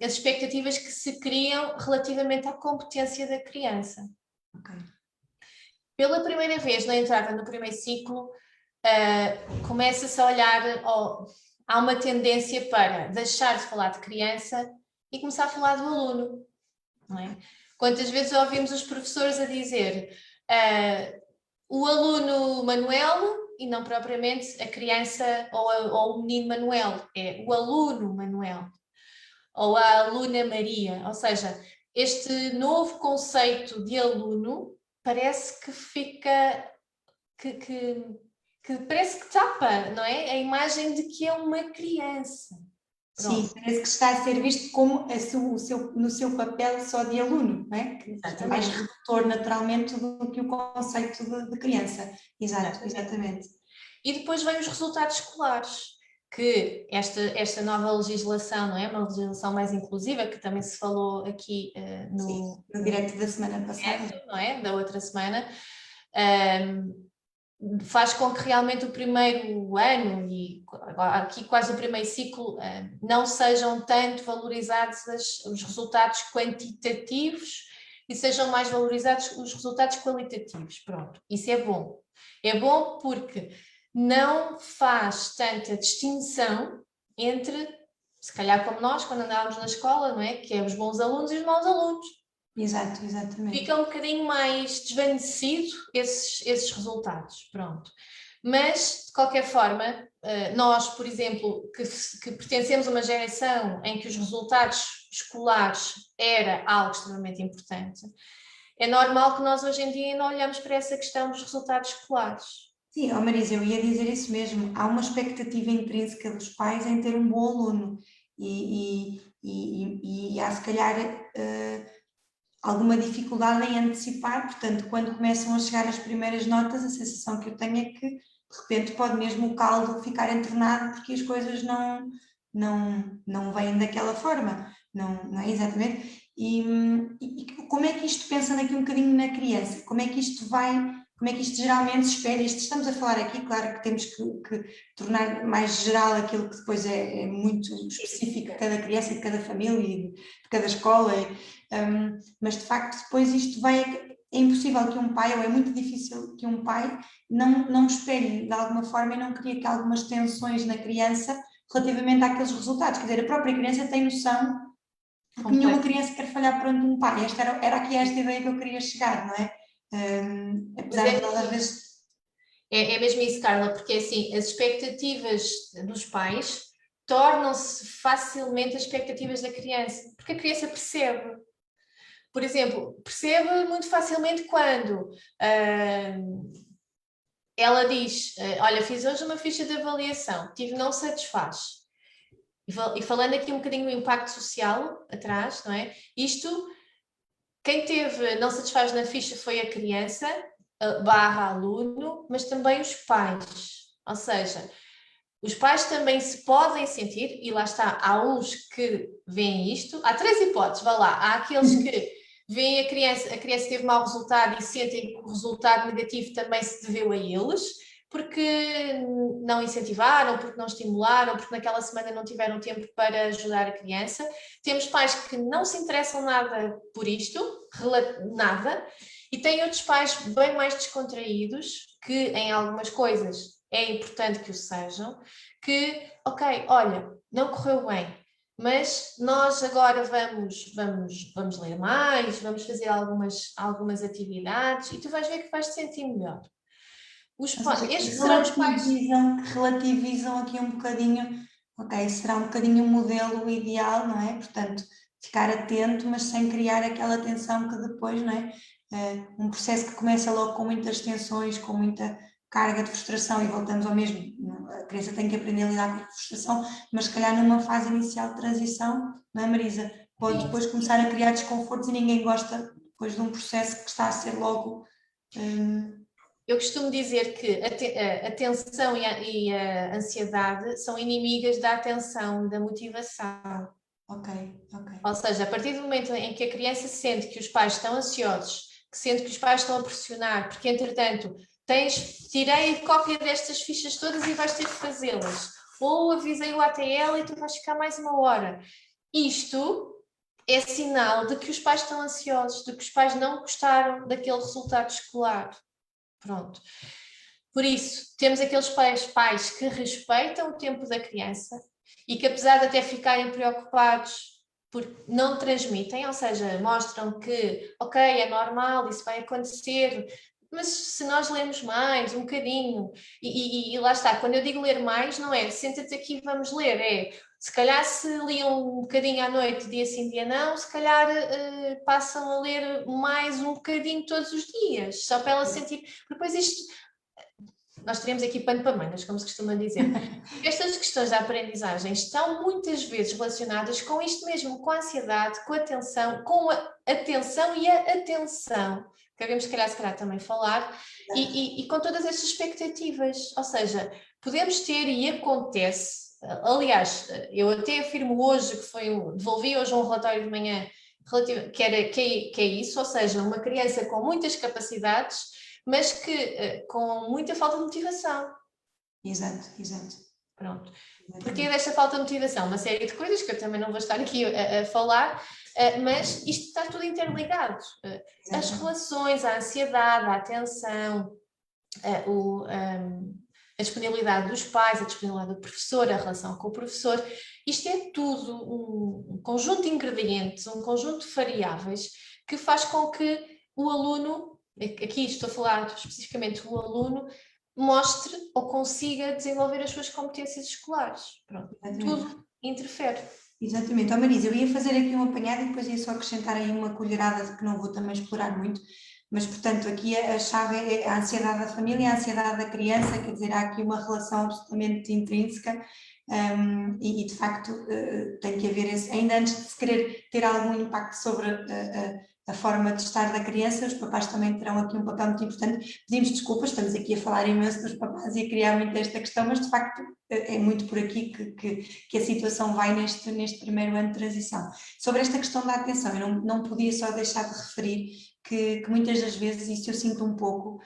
as expectativas que se criam relativamente à competência da criança. Okay. Pela primeira vez na entrada no primeiro ciclo, começa-se a olhar, há uma tendência para deixar de falar de criança e começar a falar do aluno. Não é? Quantas vezes ouvimos os professores a dizer o aluno Manuel e não propriamente a criança ou o menino Manuel, é o aluno Manuel ou a aluna Maria. Ou seja, este novo conceito de aluno parece que fica, que parece que tapa, não é? A imagem de que é uma criança. Pronto. Sim, parece que está a ser visto como no seu papel só de aluno, não é? Que é mais redutor naturalmente do que o conceito de criança. Exato, exatamente. E depois vem os resultados escolares, que esta nova legislação, não é? Uma legislação mais inclusiva, que também se falou aqui no direto da semana passada. Não é? Da outra semana. Faz com que realmente o primeiro ano e aqui quase o primeiro ciclo não sejam tanto valorizados os resultados quantitativos e sejam mais valorizados os resultados qualitativos. Pronto, isso é bom. É bom porque não faz tanta distinção entre, se calhar como nós, quando andávamos na escola, não é? Que é os bons alunos e os maus alunos. Exato, exatamente. Fica um bocadinho mais desvanecido esses resultados, pronto. Mas, de qualquer forma, nós, por exemplo, que pertencemos a uma geração em que os resultados escolares era algo extremamente importante, é normal que nós hoje em dia não olhamos para essa questão dos resultados escolares. Sim, Marisa, eu ia dizer isso mesmo. Há uma expectativa intrínseca dos pais em ter um bom aluno e há se calhar alguma dificuldade em antecipar, portanto, quando começam a chegar as primeiras notas, a sensação que eu tenho é que de repente pode mesmo o caldo ficar entornado porque as coisas não vêm daquela forma, não é exatamente? E como é que isto, pensando aqui um bocadinho na criança, como é que isto geralmente se espelha? Estamos a falar aqui, claro que temos que tornar mais geral aquilo que depois é muito específico de cada criança e de cada família e de cada escola, mas de facto depois isto é impossível que um pai, ou é muito difícil que um pai não espelhe de alguma forma e não crie aqui algumas tensões na criança relativamente àqueles resultados. Quer dizer, a própria criança tem noção que nenhuma criança quer falhar perante um pai. Era aqui esta ideia que eu queria chegar, não é? Apesar de às vezes... É mesmo isso, Carla, porque assim, as expectativas dos pais tornam-se facilmente as expectativas da criança, porque a criança percebe. Por exemplo, percebe muito facilmente quando ela diz, olha, fiz hoje uma ficha de avaliação, não satisfaz. E falando aqui um bocadinho do impacto social atrás, não é? Isto, quem teve não satisfaz na ficha foi a criança, barra aluno, mas também os pais. Ou seja, os pais também se podem sentir, e lá está, há uns que veem isto, há três hipóteses, vá lá, há aqueles que veem a criança teve mau resultado e sentem que o resultado negativo também se deveu a eles, porque não incentivaram, porque não estimularam, porque naquela semana não tiveram tempo para ajudar a criança. Temos pais que não se interessam nada por isto, nada, e tem outros pais bem mais descontraídos, que em algumas coisas é importante que o sejam, que, ok, olha, não correu bem, mas nós agora vamos ler mais, vamos fazer algumas atividades e tu vais ver que vais te sentir melhor. Ou seja, Estes serão os pais. que relativizam aqui um bocadinho, ok, será um bocadinho o modelo ideal, não é? Portanto, ficar atento, mas sem criar aquela tensão que depois, não é? Um processo que começa logo com muitas tensões, com muita carga de frustração, e voltamos ao mesmo, a criança tem que aprender a lidar com a frustração, mas se calhar numa fase inicial de transição, não é, Marisa? Pode depois começar a criar desconfortos e ninguém gosta depois de um processo que está a ser logo. Eu costumo dizer que a tensão e a ansiedade são inimigas da atenção e da motivação. Ok. Ou seja, a partir do momento em que a criança sente que os pais estão ansiosos, que sente que os pais estão a pressionar, porque entretanto tirei cópia destas fichas todas e vais ter que fazê-las, ou avisei o ATL e tu vais ficar mais uma hora. Isto é sinal de que os pais estão ansiosos, de que os pais não gostaram daquele resultado escolar. Pronto. Por isso, temos aqueles pais que respeitam o tempo da criança e que, apesar de até ficarem preocupados, não transmitem, ou seja, mostram que, ok, é normal, isso vai acontecer, mas se nós lermos mais, um bocadinho, e lá está, quando eu digo ler mais, não é senta-te aqui e vamos ler, é se calhar se liam um bocadinho à noite, dia sim, dia não, se calhar passam a ler mais um bocadinho todos os dias, só para ela sentir, depois isto, nós teremos aqui pano para mangas, como se costuma dizer. Estas questões da aprendizagem estão muitas vezes relacionadas com isto mesmo, com a ansiedade, com a atenção, com a atenção e a atenção, que havemos se calhar também falar, e com todas estas expectativas, ou seja, podemos ter e acontece. Aliás, eu até afirmo hoje devolvi hoje um relatório de manhã que é isso, ou seja, uma criança com muitas capacidades, mas que com muita falta de motivação. Exato. Pronto. Porque desta falta de motivação? Uma série de coisas que eu também não vou estar aqui a falar, mas isto está tudo interligado. As relações, a ansiedade, a atenção, a disponibilidade dos pais, a disponibilidade do professor, a relação com o professor, isto é tudo um conjunto de ingredientes, um conjunto de variáveis que faz com que o aluno, aqui estou a falar especificamente o aluno, mostre ou consiga desenvolver as suas competências escolares. Pronto, tudo interfere. Exatamente. Marisa, eu ia fazer aqui um apanhado e depois ia só acrescentar aí uma colherada que não vou também explorar muito, mas portanto aqui a chave é a ansiedade da família, a ansiedade da criança, quer dizer, há aqui uma relação absolutamente intrínseca e de facto tem que haver ainda antes de se querer ter algum impacto sobre a forma de estar da criança, os papás também terão aqui um papel muito importante. Pedimos desculpas, estamos aqui a falar imenso dos papás e a criar muito esta questão, mas de facto é muito por aqui que a situação vai neste primeiro ano de transição. Sobre esta questão da atenção, eu não podia só deixar de referir que muitas das vezes, isso eu sinto um pouco,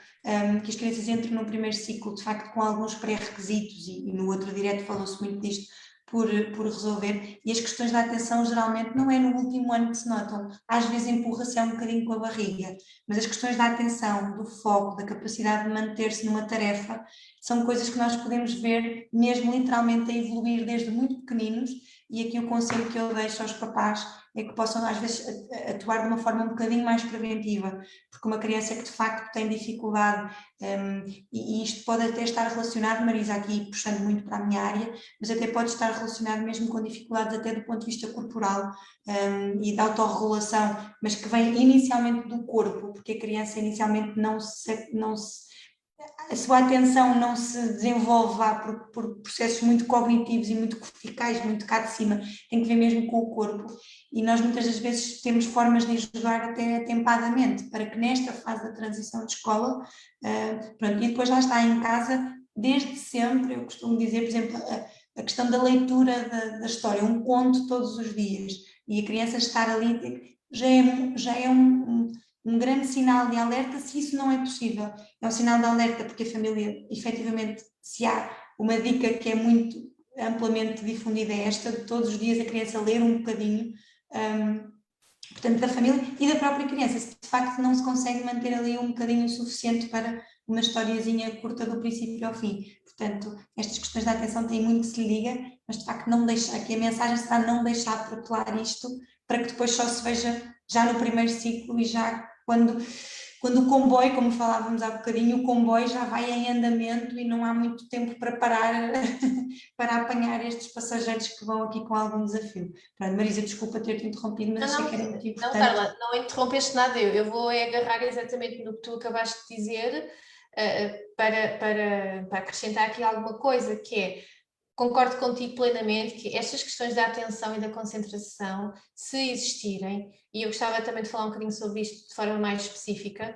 que as crianças entram no primeiro ciclo, de facto, com alguns pré-requisitos, e no outro direto falou-se muito disto, por resolver, e as questões da atenção geralmente não é no último ano que se notam, às vezes empurra-se um bocadinho com a barriga, mas as questões da atenção, do foco, da capacidade de manter-se numa tarefa, são coisas que nós podemos ver mesmo literalmente a evoluir desde muito pequeninos, e aqui o conselho que eu deixo aos papás é que possam às vezes atuar de uma forma um bocadinho mais preventiva, porque uma criança que de facto tem dificuldade, e isto pode até estar relacionado, Marisa, aqui puxando muito para a minha área, mas até pode estar relacionado mesmo com dificuldades até do ponto de vista corporal e da autorregulação, mas que vem inicialmente do corpo, porque a criança inicialmente a sua atenção não se desenvolve por processos muito cognitivos e muito corticais, muito cá de cima, tem que ver mesmo com o corpo, e nós muitas das vezes temos formas de ajudar até atempadamente, para que nesta fase da transição de escola, pronto, e depois lá está em casa, desde sempre, eu costumo dizer, por exemplo, a questão da leitura da história, um conto todos os dias, e a criança estar ali, já é um grande sinal de alerta se isso não é possível. É um sinal de alerta porque a família, efetivamente, se há uma dica que é muito amplamente difundida, é esta, de todos os dias a criança ler um bocadinho, portanto, da família e da própria criança, se de facto não se consegue manter ali um bocadinho o suficiente para uma historiazinha curta do princípio ao fim. Portanto, estas questões da atenção têm muito que se liga, mas de facto não deixar, aqui a mensagem será não deixar protelar isto, para que depois só se veja já no primeiro ciclo e já quando o comboio, como falávamos há bocadinho, o comboio já vai em andamento e não há muito tempo para parar para apanhar estes passageiros que vão aqui com algum desafio. Pronto, Marisa, desculpa ter-te interrompido, mas achei que era muito importante. Não, Carla, não interrompeste nada, eu vou agarrar exatamente no que tu acabaste de dizer para acrescentar aqui alguma coisa, que é, concordo contigo plenamente que estas questões da atenção e da concentração, se existirem, e eu gostava também de falar um bocadinho sobre isto de forma mais específica,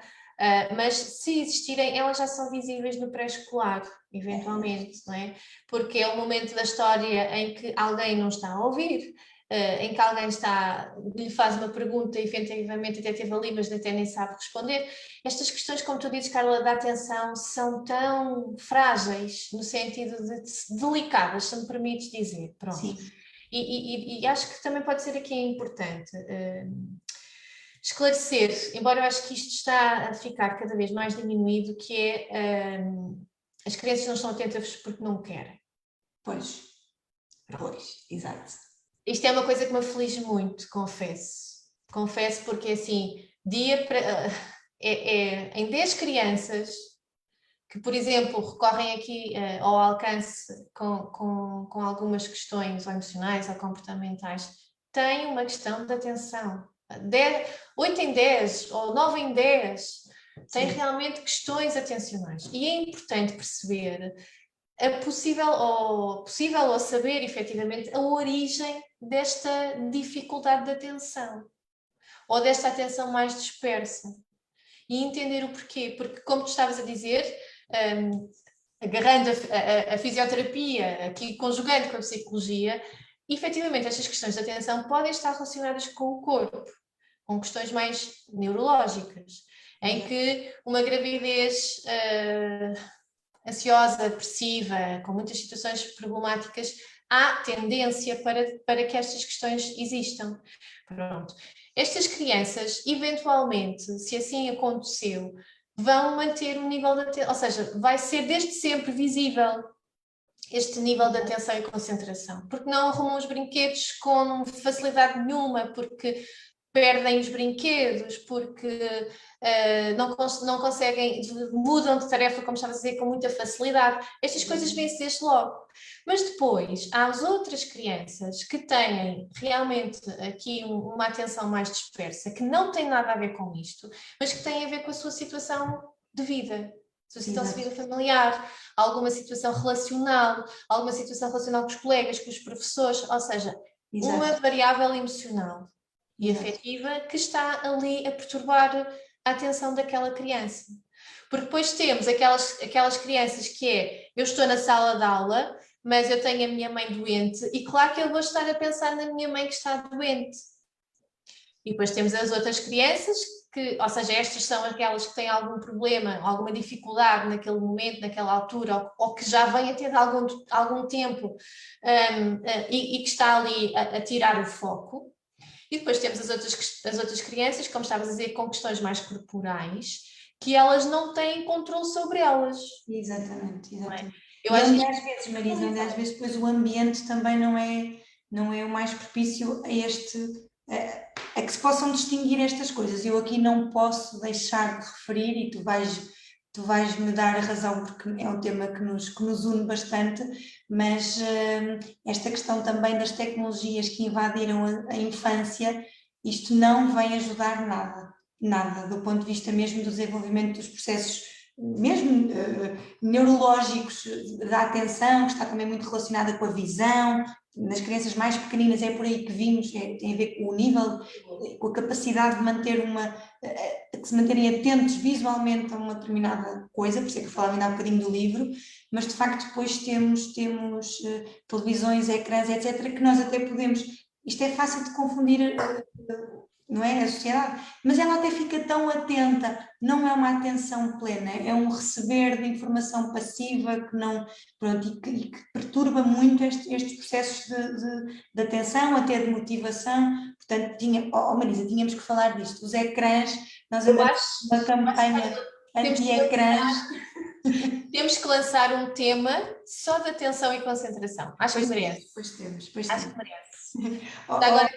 mas se existirem, elas já são visíveis no pré-escolar, eventualmente, não é? Porque é o momento da história em que alguém não está a ouvir, em que alguém lhe faz uma pergunta e efetivamente até teve ali, mas até nem sabe responder. Estas questões, como tu dizes, Carla, da atenção, são tão frágeis, no sentido de delicadas, se me permites dizer. Pronto. Sim. E acho que também pode ser aqui importante esclarecer, embora eu acho que isto está a ficar cada vez mais diminuído, que é as crianças não estão atentas porque não querem. Pois, exato. Isto é uma coisa que me aflige muito, confesso. Confesso porque, assim, em 10 crianças que, por exemplo, recorrem aqui ao alcance com algumas questões ou emocionais ou comportamentais, têm uma questão de atenção. 8 em 10 ou 9 em 10 têm realmente questões atencionais. E é importante perceber possível ou saber efetivamente a origem desta dificuldade de atenção ou desta atenção mais dispersa e entender o porquê, porque como tu estavas a dizer, agarrando a fisioterapia, aqui conjugando com a psicologia, efetivamente estas questões de atenção podem estar relacionadas com o corpo, com questões mais neurológicas, em que uma gravidez ansiosa, depressiva, com muitas situações problemáticas, há tendência para que estas questões existam. Pronto. Estas crianças, eventualmente, se assim aconteceu, vão manter um nível de atenção, ou seja, vai ser desde sempre visível este nível de atenção e concentração, porque não arrumam os brinquedos com facilidade nenhuma, porque perdem os brinquedos, porque não conseguem, mudam de tarefa, como estava a dizer, com muita facilidade. Estas coisas vêm-se desde logo. Mas depois, há as outras crianças que têm realmente aqui uma atenção mais dispersa, que não tem nada a ver com isto, mas que têm a ver com a sua situação de vida, sua situação de vida familiar, alguma situação relacional, alguma situação relacional com os colegas, com os professores, ou seja, uma variável emocional e afetiva que está ali a perturbar a atenção daquela criança. Porque depois temos aquelas crianças que eu estou na sala de aula, mas eu tenho a minha mãe doente e claro que eu vou estar a pensar na minha mãe que está doente. E depois temos as outras crianças que, ou seja, estas são aquelas que têm algum problema, alguma dificuldade naquele momento, naquela altura, ou que já vêm a ter algum tempo e que está ali a tirar o foco. E depois temos as outras crianças, como estavas a dizer, com questões mais corporais, que elas não têm controle sobre elas. Exatamente. Eu acho que às vezes, Marisa, às vezes depois o ambiente também não é o mais propício a que se possam distinguir estas coisas. Eu aqui não posso deixar de referir, e tu vais me dar a razão, porque é um tema que nos une bastante, mas esta questão também das tecnologias que invadiram a infância, isto não vem ajudar nada, do ponto de vista mesmo do desenvolvimento dos processos mesmo neurológicos da atenção, que está também muito relacionada com a visão. Nas crianças mais pequeninas é por aí que vimos, tem a ver com o nível, com a capacidade de manter de se manterem atentos visualmente a uma determinada coisa, por isso é que eu falava ainda há um bocadinho do livro, mas de facto depois temos televisões, ecrãs, etc., que nós até podemos, isto é fácil de confundir não é? A sociedade, mas ela até fica tão atenta, não é uma atenção plena, é um receber de informação passiva que não, pronto, e que perturba muito estes processos de atenção, até de motivação. Portanto, Marisa, tínhamos que falar disto, os ecrãs, nós Eu andamos acho, numa acho campanha que anti-ecrãs. temos que lançar um tema só de atenção e concentração. Acho que merece. Pois Acho que temos. merece. Oh, Já agora,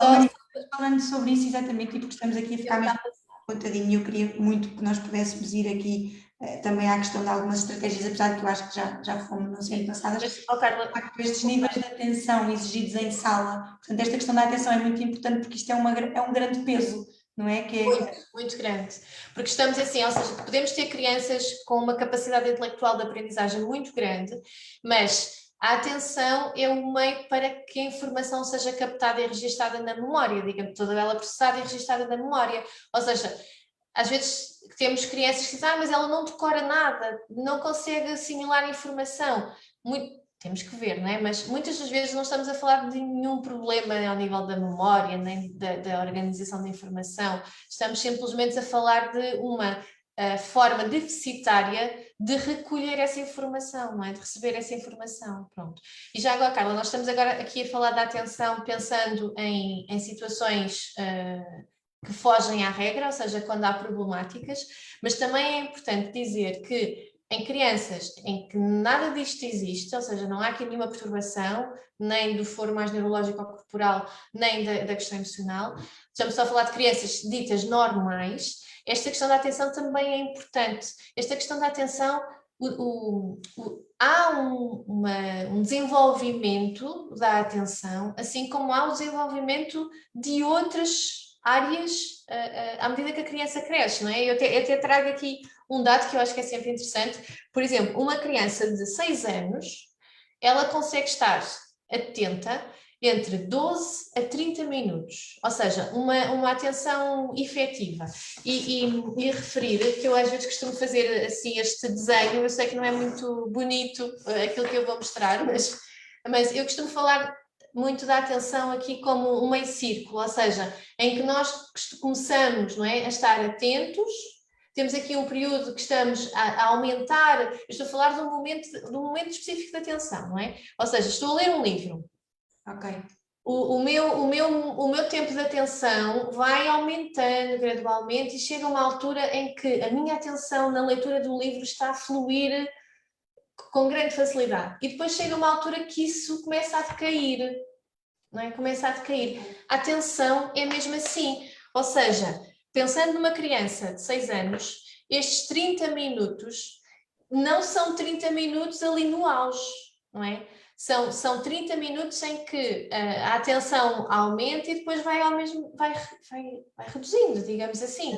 Marisa, só falando sobre isso exatamente, e porque estamos aqui a ficar mesmo contadinho, eu queria muito que nós pudéssemos ir aqui também à questão de algumas estratégias, apesar de que eu acho que já fomos no ano passadas, mas, Carla, estes níveis de atenção exigidos em sala, portanto esta questão da atenção é muito importante porque isto é um grande peso, não é? muito grande, porque estamos assim, ou seja, podemos ter crianças com uma capacidade intelectual de aprendizagem muito grande, mas a atenção é o meio para que a informação seja captada e registada na memória, digamos, toda ela processada e registada na memória, ou seja, às vezes temos crianças que dizem, mas ela não decora nada, não consegue assimilar informação. Temos que ver, não é? Mas muitas das vezes não estamos a falar de nenhum problema ao nível da memória, nem da organização da informação. Estamos simplesmente a falar de uma forma deficitária de recolher essa informação, não é? De receber essa informação, pronto. E já agora, Carla, nós estamos agora aqui a falar da atenção pensando em situações que fogem à regra, ou seja, quando há problemáticas, mas também é importante dizer que em crianças em que nada disto existe, ou seja, não há aqui nenhuma perturbação, nem do foro mais neurológico ou corporal, nem da questão emocional, estamos só a falar de crianças ditas normais, esta questão da atenção também é importante. Esta questão da atenção, há um desenvolvimento da atenção, assim como há o desenvolvimento de outras áreas à medida que a criança cresce, não é? Eu até trago aqui um dado que eu acho que é sempre interessante. Por exemplo, uma criança de 6 anos, ela consegue estar atenta entre 12 a 30 minutos, ou seja, uma atenção efetiva. E referir que eu às vezes costumo fazer assim este desenho, eu sei que não é muito bonito aquilo que eu vou mostrar, mas eu costumo falar muito da atenção aqui como um meio círculo, ou seja, em que nós começamos, não é, a estar atentos, temos aqui um período que estamos a aumentar, eu estou a falar de um momento específico de atenção, não é? Ou seja, estou a ler um livro. Ok. O meu tempo de atenção vai aumentando gradualmente e chega a uma altura em que a minha atenção na leitura do livro está a fluir com grande facilidade. E depois chega uma altura que isso começa a decair, não é? Começa a decair. A atenção é mesmo assim. Ou seja, pensando numa criança de 6 anos, estes 30 minutos não são 30 minutos ali no auge, não é? São 30 minutos em que a atenção aumenta e depois vai reduzindo, digamos assim.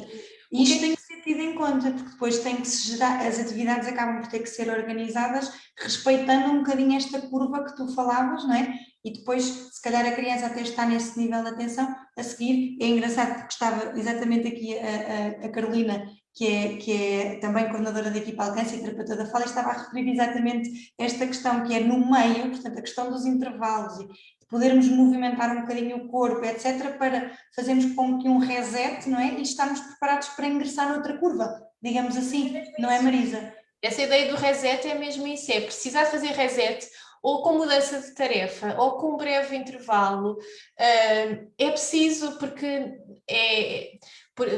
Isto tem que ser tido em conta, porque depois tem que se gerar, as atividades acabam por ter que ser organizadas respeitando um bocadinho esta curva que tu falavas, não é? E depois, se calhar, a criança até está nesse nível de atenção, a seguir, é engraçado porque estava exatamente aqui a Carolina, que é também coordenadora da equipa Alcance e terapeuta da fala, e estava a referir exatamente esta questão que é no meio, portanto, a questão dos intervalos e podermos movimentar um bocadinho o corpo, etc., para fazermos com que um reset, não é? E estarmos preparados para ingressar noutra curva, digamos assim, não é, Marisa? Essa ideia do reset é mesmo isso, é precisar fazer reset ou com mudança de tarefa, ou com um breve intervalo, é preciso porque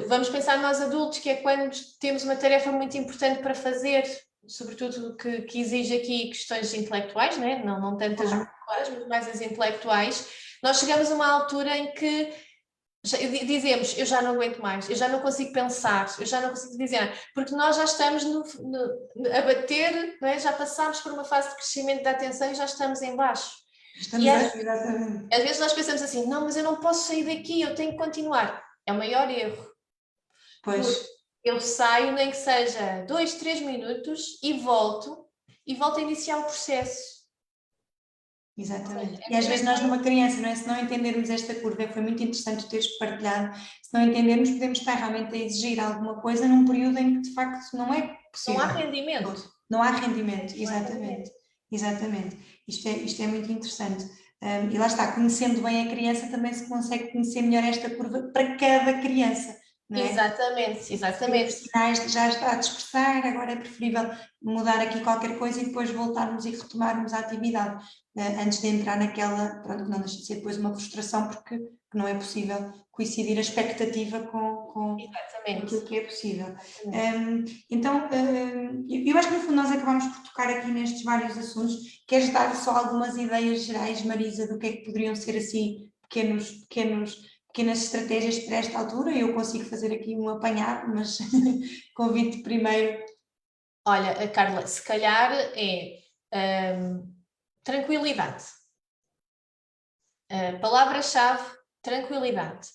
vamos pensar nós adultos, que é quando temos uma tarefa muito importante para fazer, sobretudo que exige aqui questões intelectuais, né? Não tantas motoras, mas mais as intelectuais, nós chegamos a uma altura em que dizemos, eu já não aguento mais, eu já não consigo pensar, eu já não consigo dizer, porque nós já estamos a bater, não é? Já passámos por uma fase de crescimento da atenção e já estamos em baixo. Exatamente. Às vezes nós pensamos assim, não, mas eu não posso sair daqui, eu tenho que continuar. É o maior erro. Pois. Eu saio, nem que seja 2, 3 minutos e volto a iniciar o processo. Exatamente. E às vezes nós numa criança, não é? Se não entendermos esta curva, foi muito interessante o teres partilhado, se não entendermos podemos estar realmente a exigir alguma coisa num período em que de facto não é possível. Não há rendimento. Não há rendimento, exatamente. Exatamente. Isto é muito interessante. E lá está, conhecendo bem a criança também se consegue conhecer melhor esta curva para cada criança, não é? Exatamente, exatamente. Os sinais já está a dispersar, agora é preferível mudar aqui qualquer coisa e depois voltarmos e retomarmos a atividade, antes de entrar naquela, pronto, não deixa de ser depois uma frustração porque não é possível coincidir a expectativa com aquilo que é possível. Então, eu acho que no fundo nós acabamos por tocar aqui nestes vários assuntos. Queres dar só algumas ideias gerais, Marisa, do que é que poderiam ser assim pequenas estratégias para esta altura? Eu consigo fazer aqui um apanhado, mas convido primeiro. Olha, Carla, se calhar é tranquilidade. Palavra-chave, tranquilidade.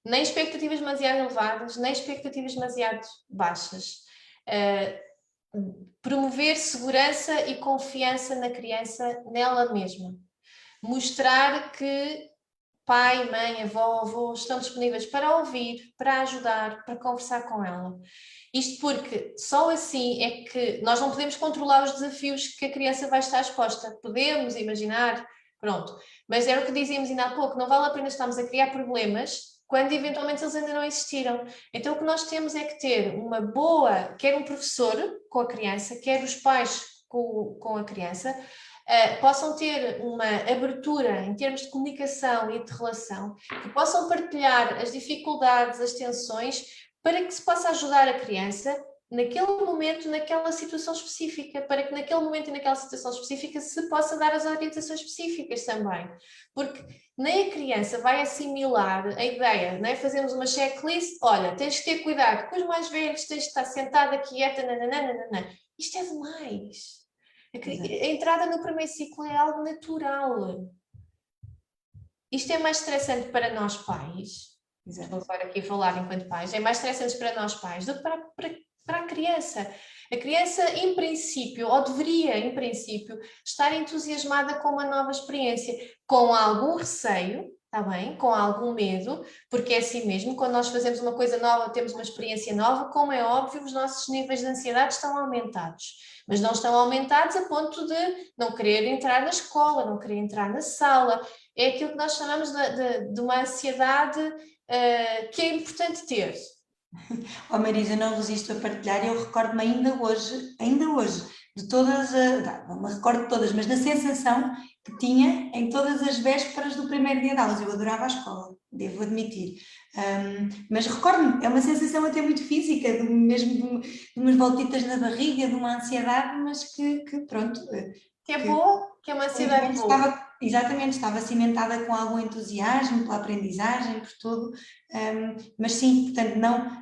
Nem expectativas demasiado elevadas, nem expectativas demasiado baixas. Promover segurança e confiança na criança, nela mesma. Mostrar que pai, mãe, avó, avô estão disponíveis para ouvir, para ajudar, para conversar com ela. Isto porque só assim é que nós não podemos controlar os desafios que a criança vai estar exposta. Podemos imaginar, pronto, mas era o que dizíamos ainda há pouco, não vale a pena estarmos a criar problemas quando eventualmente eles ainda não existiram. Então o que nós temos é que ter uma boa, quer um professor com a criança, quer os pais com a criança, possam ter uma abertura em termos de comunicação e de relação, que possam partilhar as dificuldades, as tensões, para que se possa ajudar a criança naquele momento, naquela situação específica, para que naquele momento e naquela situação específica se possa dar as orientações específicas também. Porque nem a criança vai assimilar a ideia, não é? Fazemos uma checklist, olha, tens que ter cuidado com os mais velhos, tens de estar sentada, quieta, nananana. Isto é demais. A entrada no primeiro ciclo é algo natural. Isto é mais estressante para nós pais. Exato. Vou agora aqui falar enquanto pais. É mais estressante para nós pais do que para a criança. A criança, em princípio, ou deveria, em princípio, estar entusiasmada com uma nova experiência, com algum receio, está bem? Com algum medo, porque é assim mesmo, quando nós fazemos uma coisa nova, temos uma experiência nova, como é óbvio, os nossos níveis de ansiedade estão aumentados. Mas não estão aumentados a ponto de não querer entrar na escola, não querer entrar na sala. É aquilo que nós chamamos de uma ansiedade que é importante ter. Oh Marisa, não resisto a partilhar, eu recordo-me ainda hoje, de todas, não me recordo de todas, mas da sensação que tinha em todas as vésperas do primeiro dia de aulas. Eu adorava a escola, devo admitir. Mas recordo-me, é uma sensação até muito física, mesmo de umas voltitas na barriga, de uma ansiedade, mas que pronto. Que é boa, que é uma ansiedade boa. Exatamente, estava cimentada com algum entusiasmo pela aprendizagem, por tudo, mas sim, portanto,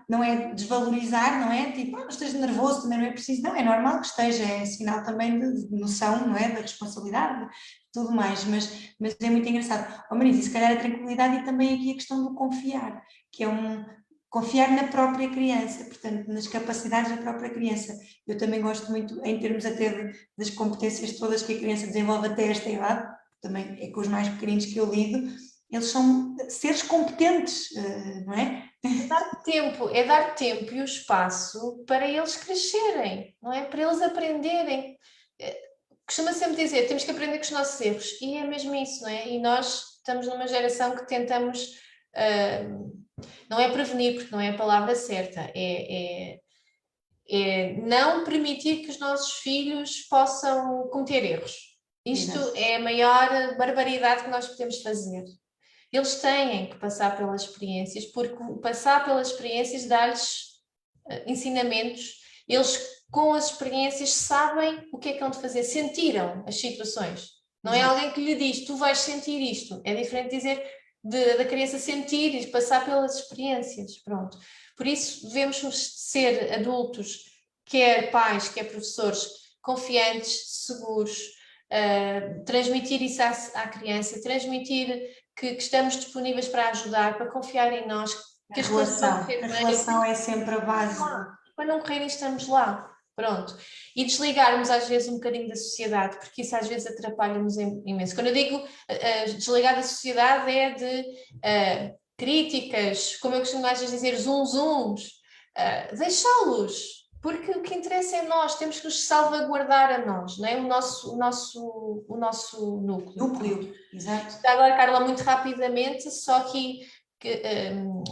não é desvalorizar, não é tipo, não esteja nervoso, também não é preciso, não, é normal que esteja, é sinal também de noção, não é, da responsabilidade, tudo mais, mas é muito engraçado. Oh, Marisa, e se calhar a tranquilidade e também aqui a questão do confiar, que é confiar na própria criança, portanto, nas capacidades da própria criança. Eu também gosto muito, em termos até das competências todas que a criança desenvolve até esta idade, também é com os mais pequeninos que eu lido, eles são seres competentes, não é? É dar tempo e o espaço para eles crescerem, não é? Para eles aprenderem. Costuma sempre dizer, temos que aprender com os nossos erros, e é mesmo isso, não é? E nós estamos numa geração que tentamos, não é prevenir, porque não é a palavra certa, é não permitir que os nossos filhos possam cometer erros. Isto é a maior barbaridade que nós podemos fazer. Eles têm que passar pelas experiências, porque passar pelas experiências dá-lhes ensinamentos. Eles, com as experiências, sabem o que é que hão de fazer, sentiram as situações. Não é alguém que lhe diz, tu vais sentir isto. É diferente dizer da criança sentir e passar pelas experiências. Pronto. Por isso, devemos ser adultos, quer pais, quer professores, confiantes, seguros, transmitir isso à criança, transmitir que estamos disponíveis para ajudar, para confiar em nós, que a relação é sempre a base. Para não correrem, estamos lá. Pronto. E desligarmos às vezes um bocadinho da sociedade, porque isso às vezes atrapalha-nos imenso. Quando eu digo desligar da sociedade é de críticas, como eu costumo às vezes dizer, zunzuns, deixá-los. Porque o que interessa é nós, temos que nos salvaguardar a nós, não é? O nosso núcleo. Núcleo, exato. Já agora, Carla, muito rapidamente, só aqui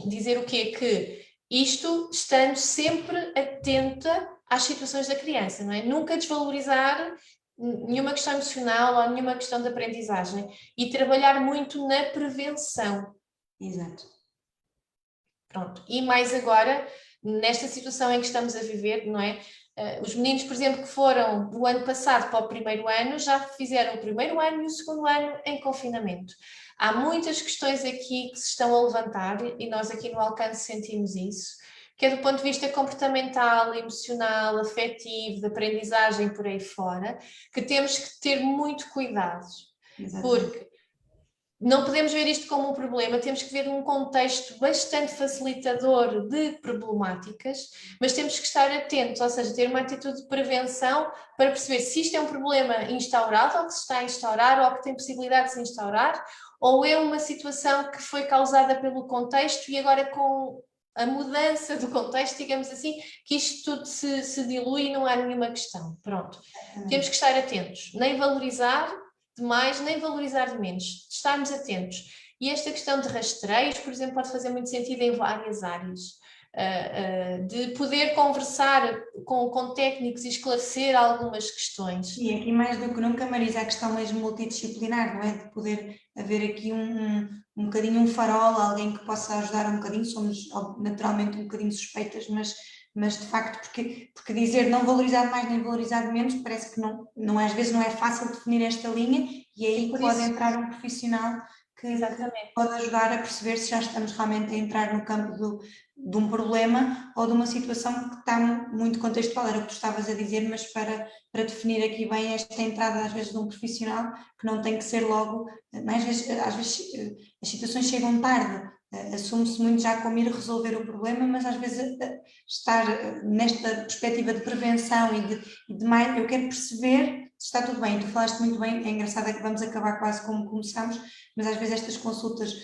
dizer o quê? Que isto estando sempre atenta às situações da criança, não é? Nunca desvalorizar nenhuma questão emocional ou nenhuma questão de aprendizagem e trabalhar muito na prevenção. Exato. Pronto. E mais agora, nesta situação em que estamos a viver, não é? Os meninos, por exemplo, que foram o ano passado para o primeiro ano, já fizeram o primeiro ano e o segundo ano em confinamento. Há muitas questões aqui que se estão a levantar e nós aqui no Alcance sentimos isso, que é do ponto de vista comportamental, emocional, afetivo, de aprendizagem por aí fora, que temos que ter muito cuidado. Exatamente. Porque não podemos ver isto como um problema, temos que ver um contexto bastante facilitador de problemáticas, mas temos que estar atentos, ou seja, ter uma atitude de prevenção para perceber se isto é um problema instaurado ou que se está a instaurar ou que tem possibilidade de se instaurar, ou é uma situação que foi causada pelo contexto e agora com a mudança do contexto, digamos assim, que isto tudo se dilui e não há nenhuma questão. Pronto. Temos que estar atentos, nem valorizar de mais, nem valorizar de menos, estarmos atentos. E esta questão de rastreios, por exemplo, pode fazer muito sentido em várias áreas. De poder conversar com técnicos e esclarecer algumas questões. E aqui mais do que nunca, Marisa, a questão mesmo multidisciplinar, não é? De poder haver aqui um bocadinho um farol, alguém que possa ajudar um bocadinho, somos naturalmente um bocadinho suspeitas, mas de facto, porque dizer não valorizar mais nem valorizar menos, parece que não, às vezes não é fácil definir esta linha e aí pode entrar um profissional que pode ajudar a perceber se já estamos realmente a entrar no campo de um problema ou de uma situação que está muito contextual, era o que tu estavas a dizer, mas para definir aqui bem esta entrada às vezes de um profissional que não tem que ser logo, às vezes as situações chegam tarde, assume-se muito já como ir resolver o problema, mas às vezes estar nesta perspectiva de prevenção e de mais, eu quero perceber se está tudo bem, tu falaste muito bem, é engraçado que vamos acabar quase como começamos, mas às vezes estas consultas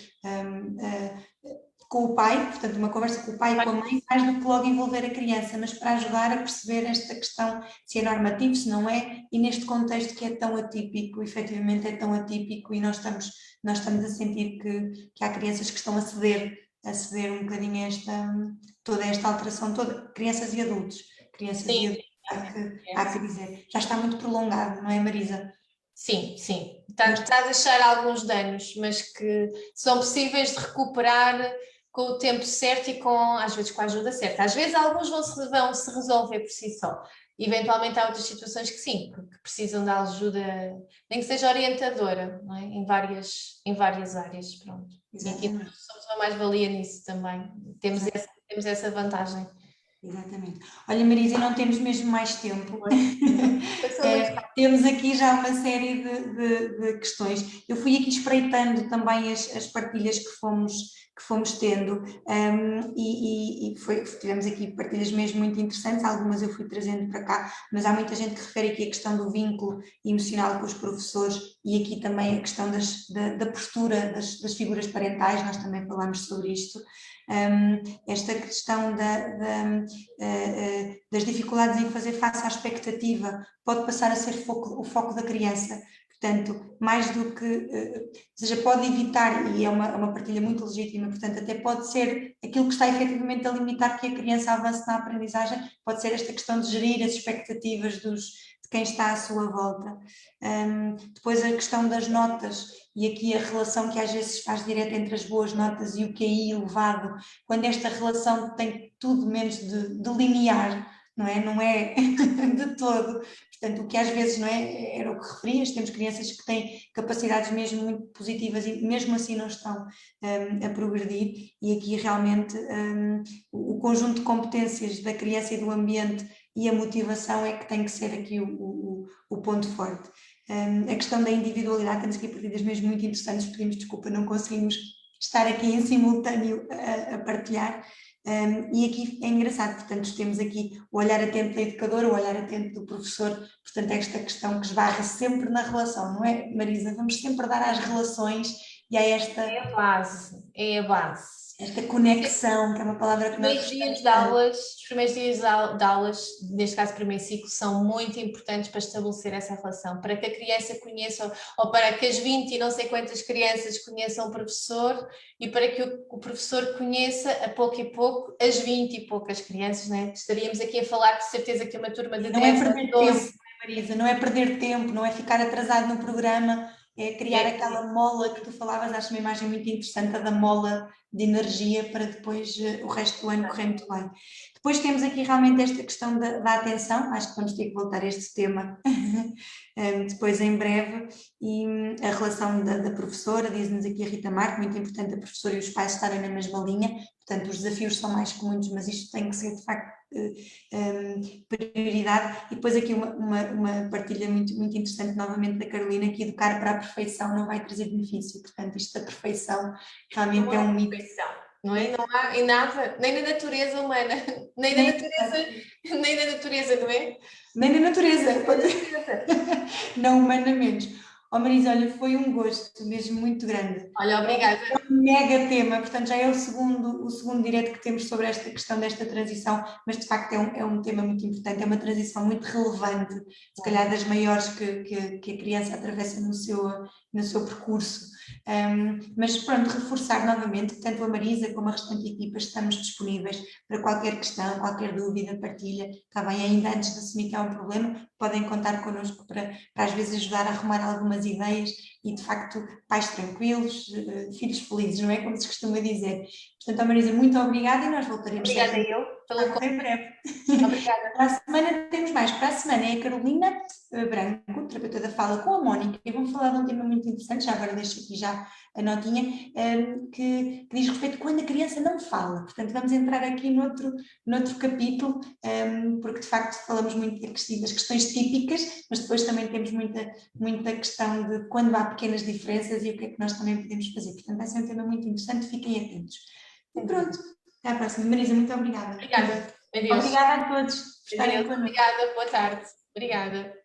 com o pai, portanto uma conversa com o pai e com a mãe, mais do que logo envolver a criança, mas para ajudar a perceber esta questão, se é normativo, se não é, e neste contexto que é tão atípico, efetivamente é tão atípico e nós estamos a sentir que há crianças que estão a ceder um bocadinho toda esta alteração toda, crianças e adultos, há que dizer, já está muito prolongado, não é, Marisa? Sim, sim, está a deixar alguns danos, mas que são possíveis de recuperar com o tempo certo e às vezes com a ajuda certa. Às vezes alguns vão se resolver por si só. Eventualmente há outras situações que sim, porque precisam da ajuda, nem que seja orientadora, não é? em várias áreas. Pronto. E aqui nós somos uma mais-valia nisso também. Temos essa vantagem. Exatamente. Olha, Marisa, não temos mesmo mais tempo. Temos aqui já uma série de questões. Eu fui aqui espreitando também as partilhas que fomos tendo tivemos aqui partilhas mesmo muito interessantes, algumas eu fui trazendo para cá, mas há muita gente que refere aqui a questão do vínculo emocional com os professores e aqui também a questão da postura das figuras parentais, nós também falámos sobre isto. Esta questão das dificuldades em fazer face à expectativa pode passar a ser o foco da criança, portanto, mais do que, ou seja, pode evitar, e é uma partilha muito legítima, portanto, até pode ser aquilo que está efetivamente a limitar que a criança avance na aprendizagem, pode ser esta questão de gerir as expectativas de quem está à sua volta. Depois a questão das notas, e aqui a relação que às vezes faz direta entre as boas notas e o QI elevado, quando esta relação tem tudo menos de linear, não é de todo, portanto o que às vezes não é, era o que referias, temos crianças que têm capacidades mesmo muito positivas e mesmo assim não estão a progredir e aqui realmente o conjunto de competências da criança e do ambiente e a motivação é que tem que ser aqui o ponto forte. A questão da individualidade, temos aqui partidas mesmo muito interessantes, pedimos desculpa, não conseguimos estar aqui em simultâneo a partilhar, e aqui é engraçado, portanto temos aqui o olhar atento da educadora, o olhar atento do professor, portanto esta questão que esbarra sempre na relação, não é, Marisa? Vamos sempre dar às relações e há esta, É a base, é a base. esta conexão, que é uma palavra que nós gostamos. Os primeiros dias de aulas, neste caso primeiro ciclo, são muito importantes para estabelecer essa relação, para que a criança conheça, ou para que as 20 e não sei quantas crianças conheçam o professor e para que o professor conheça a pouco e pouco as 20 e poucas crianças, né? Estaríamos aqui a falar de certeza que uma turma de Não 10 é ou perder 12. tempo, Marisa, não é perder tempo, não é ficar atrasado no programa, é criar aquela mola que tu falavas, acho uma imagem muito interessante, a da mola de energia para depois o resto do ano correr muito bem. Depois temos aqui realmente esta questão da atenção, acho que vamos ter que voltar a este tema depois em breve, e a relação da professora, diz-nos aqui a Rita Marco, muito importante a professora e os pais estarem na mesma linha, portanto os desafios são mais comuns, mas isto tem que ser de facto prioridade. E depois aqui uma partilha muito interessante novamente da Carolina, que educar para a perfeição não vai trazer benefício, portanto isto da perfeição realmente é um mito. Não é? Não há em nada, nem na natureza humana, nem na natureza, não é? Nem na natureza, não humanamente. Oh Marisa, olha, foi um gosto mesmo muito grande. Olha, obrigada. É um mega tema, portanto já é o segundo direto que temos sobre esta questão desta transição, mas de facto é um tema muito importante, é uma transição muito relevante, se calhar das maiores que a criança atravessa no seu percurso. Mas pronto, reforçar novamente, tanto a Marisa como a restante equipa estamos disponíveis para qualquer questão, qualquer dúvida, partilha, está bem? Ainda antes de assumir que há um problema, podem contar connosco para às vezes ajudar a arrumar algumas ideias e de facto pais tranquilos, filhos felizes, não é? Como se costuma dizer. Portanto, Marisa, muito obrigada e nós voltaremos. Obrigada eu pelo convite. Em breve. Obrigada. Para a semana temos mais. Para a semana é a Carolina Branco, terapeuta da fala, com a Mónica, e vamos falar de um tema muito interessante, já agora deixo aqui já a notinha, que diz respeito a quando a criança não fala. Portanto, vamos entrar aqui noutro capítulo, porque de facto falamos muito das questões típicas, mas depois também temos muita questão de quando há pequenas diferenças e o que é que nós também podemos fazer. Portanto, vai ser um tema muito interessante, fiquem atentos. E pronto, até à próxima. Marisa, muito obrigada. Obrigada. Adeus. Obrigada a todos por estarem connosco. Obrigada, boa tarde. Obrigada.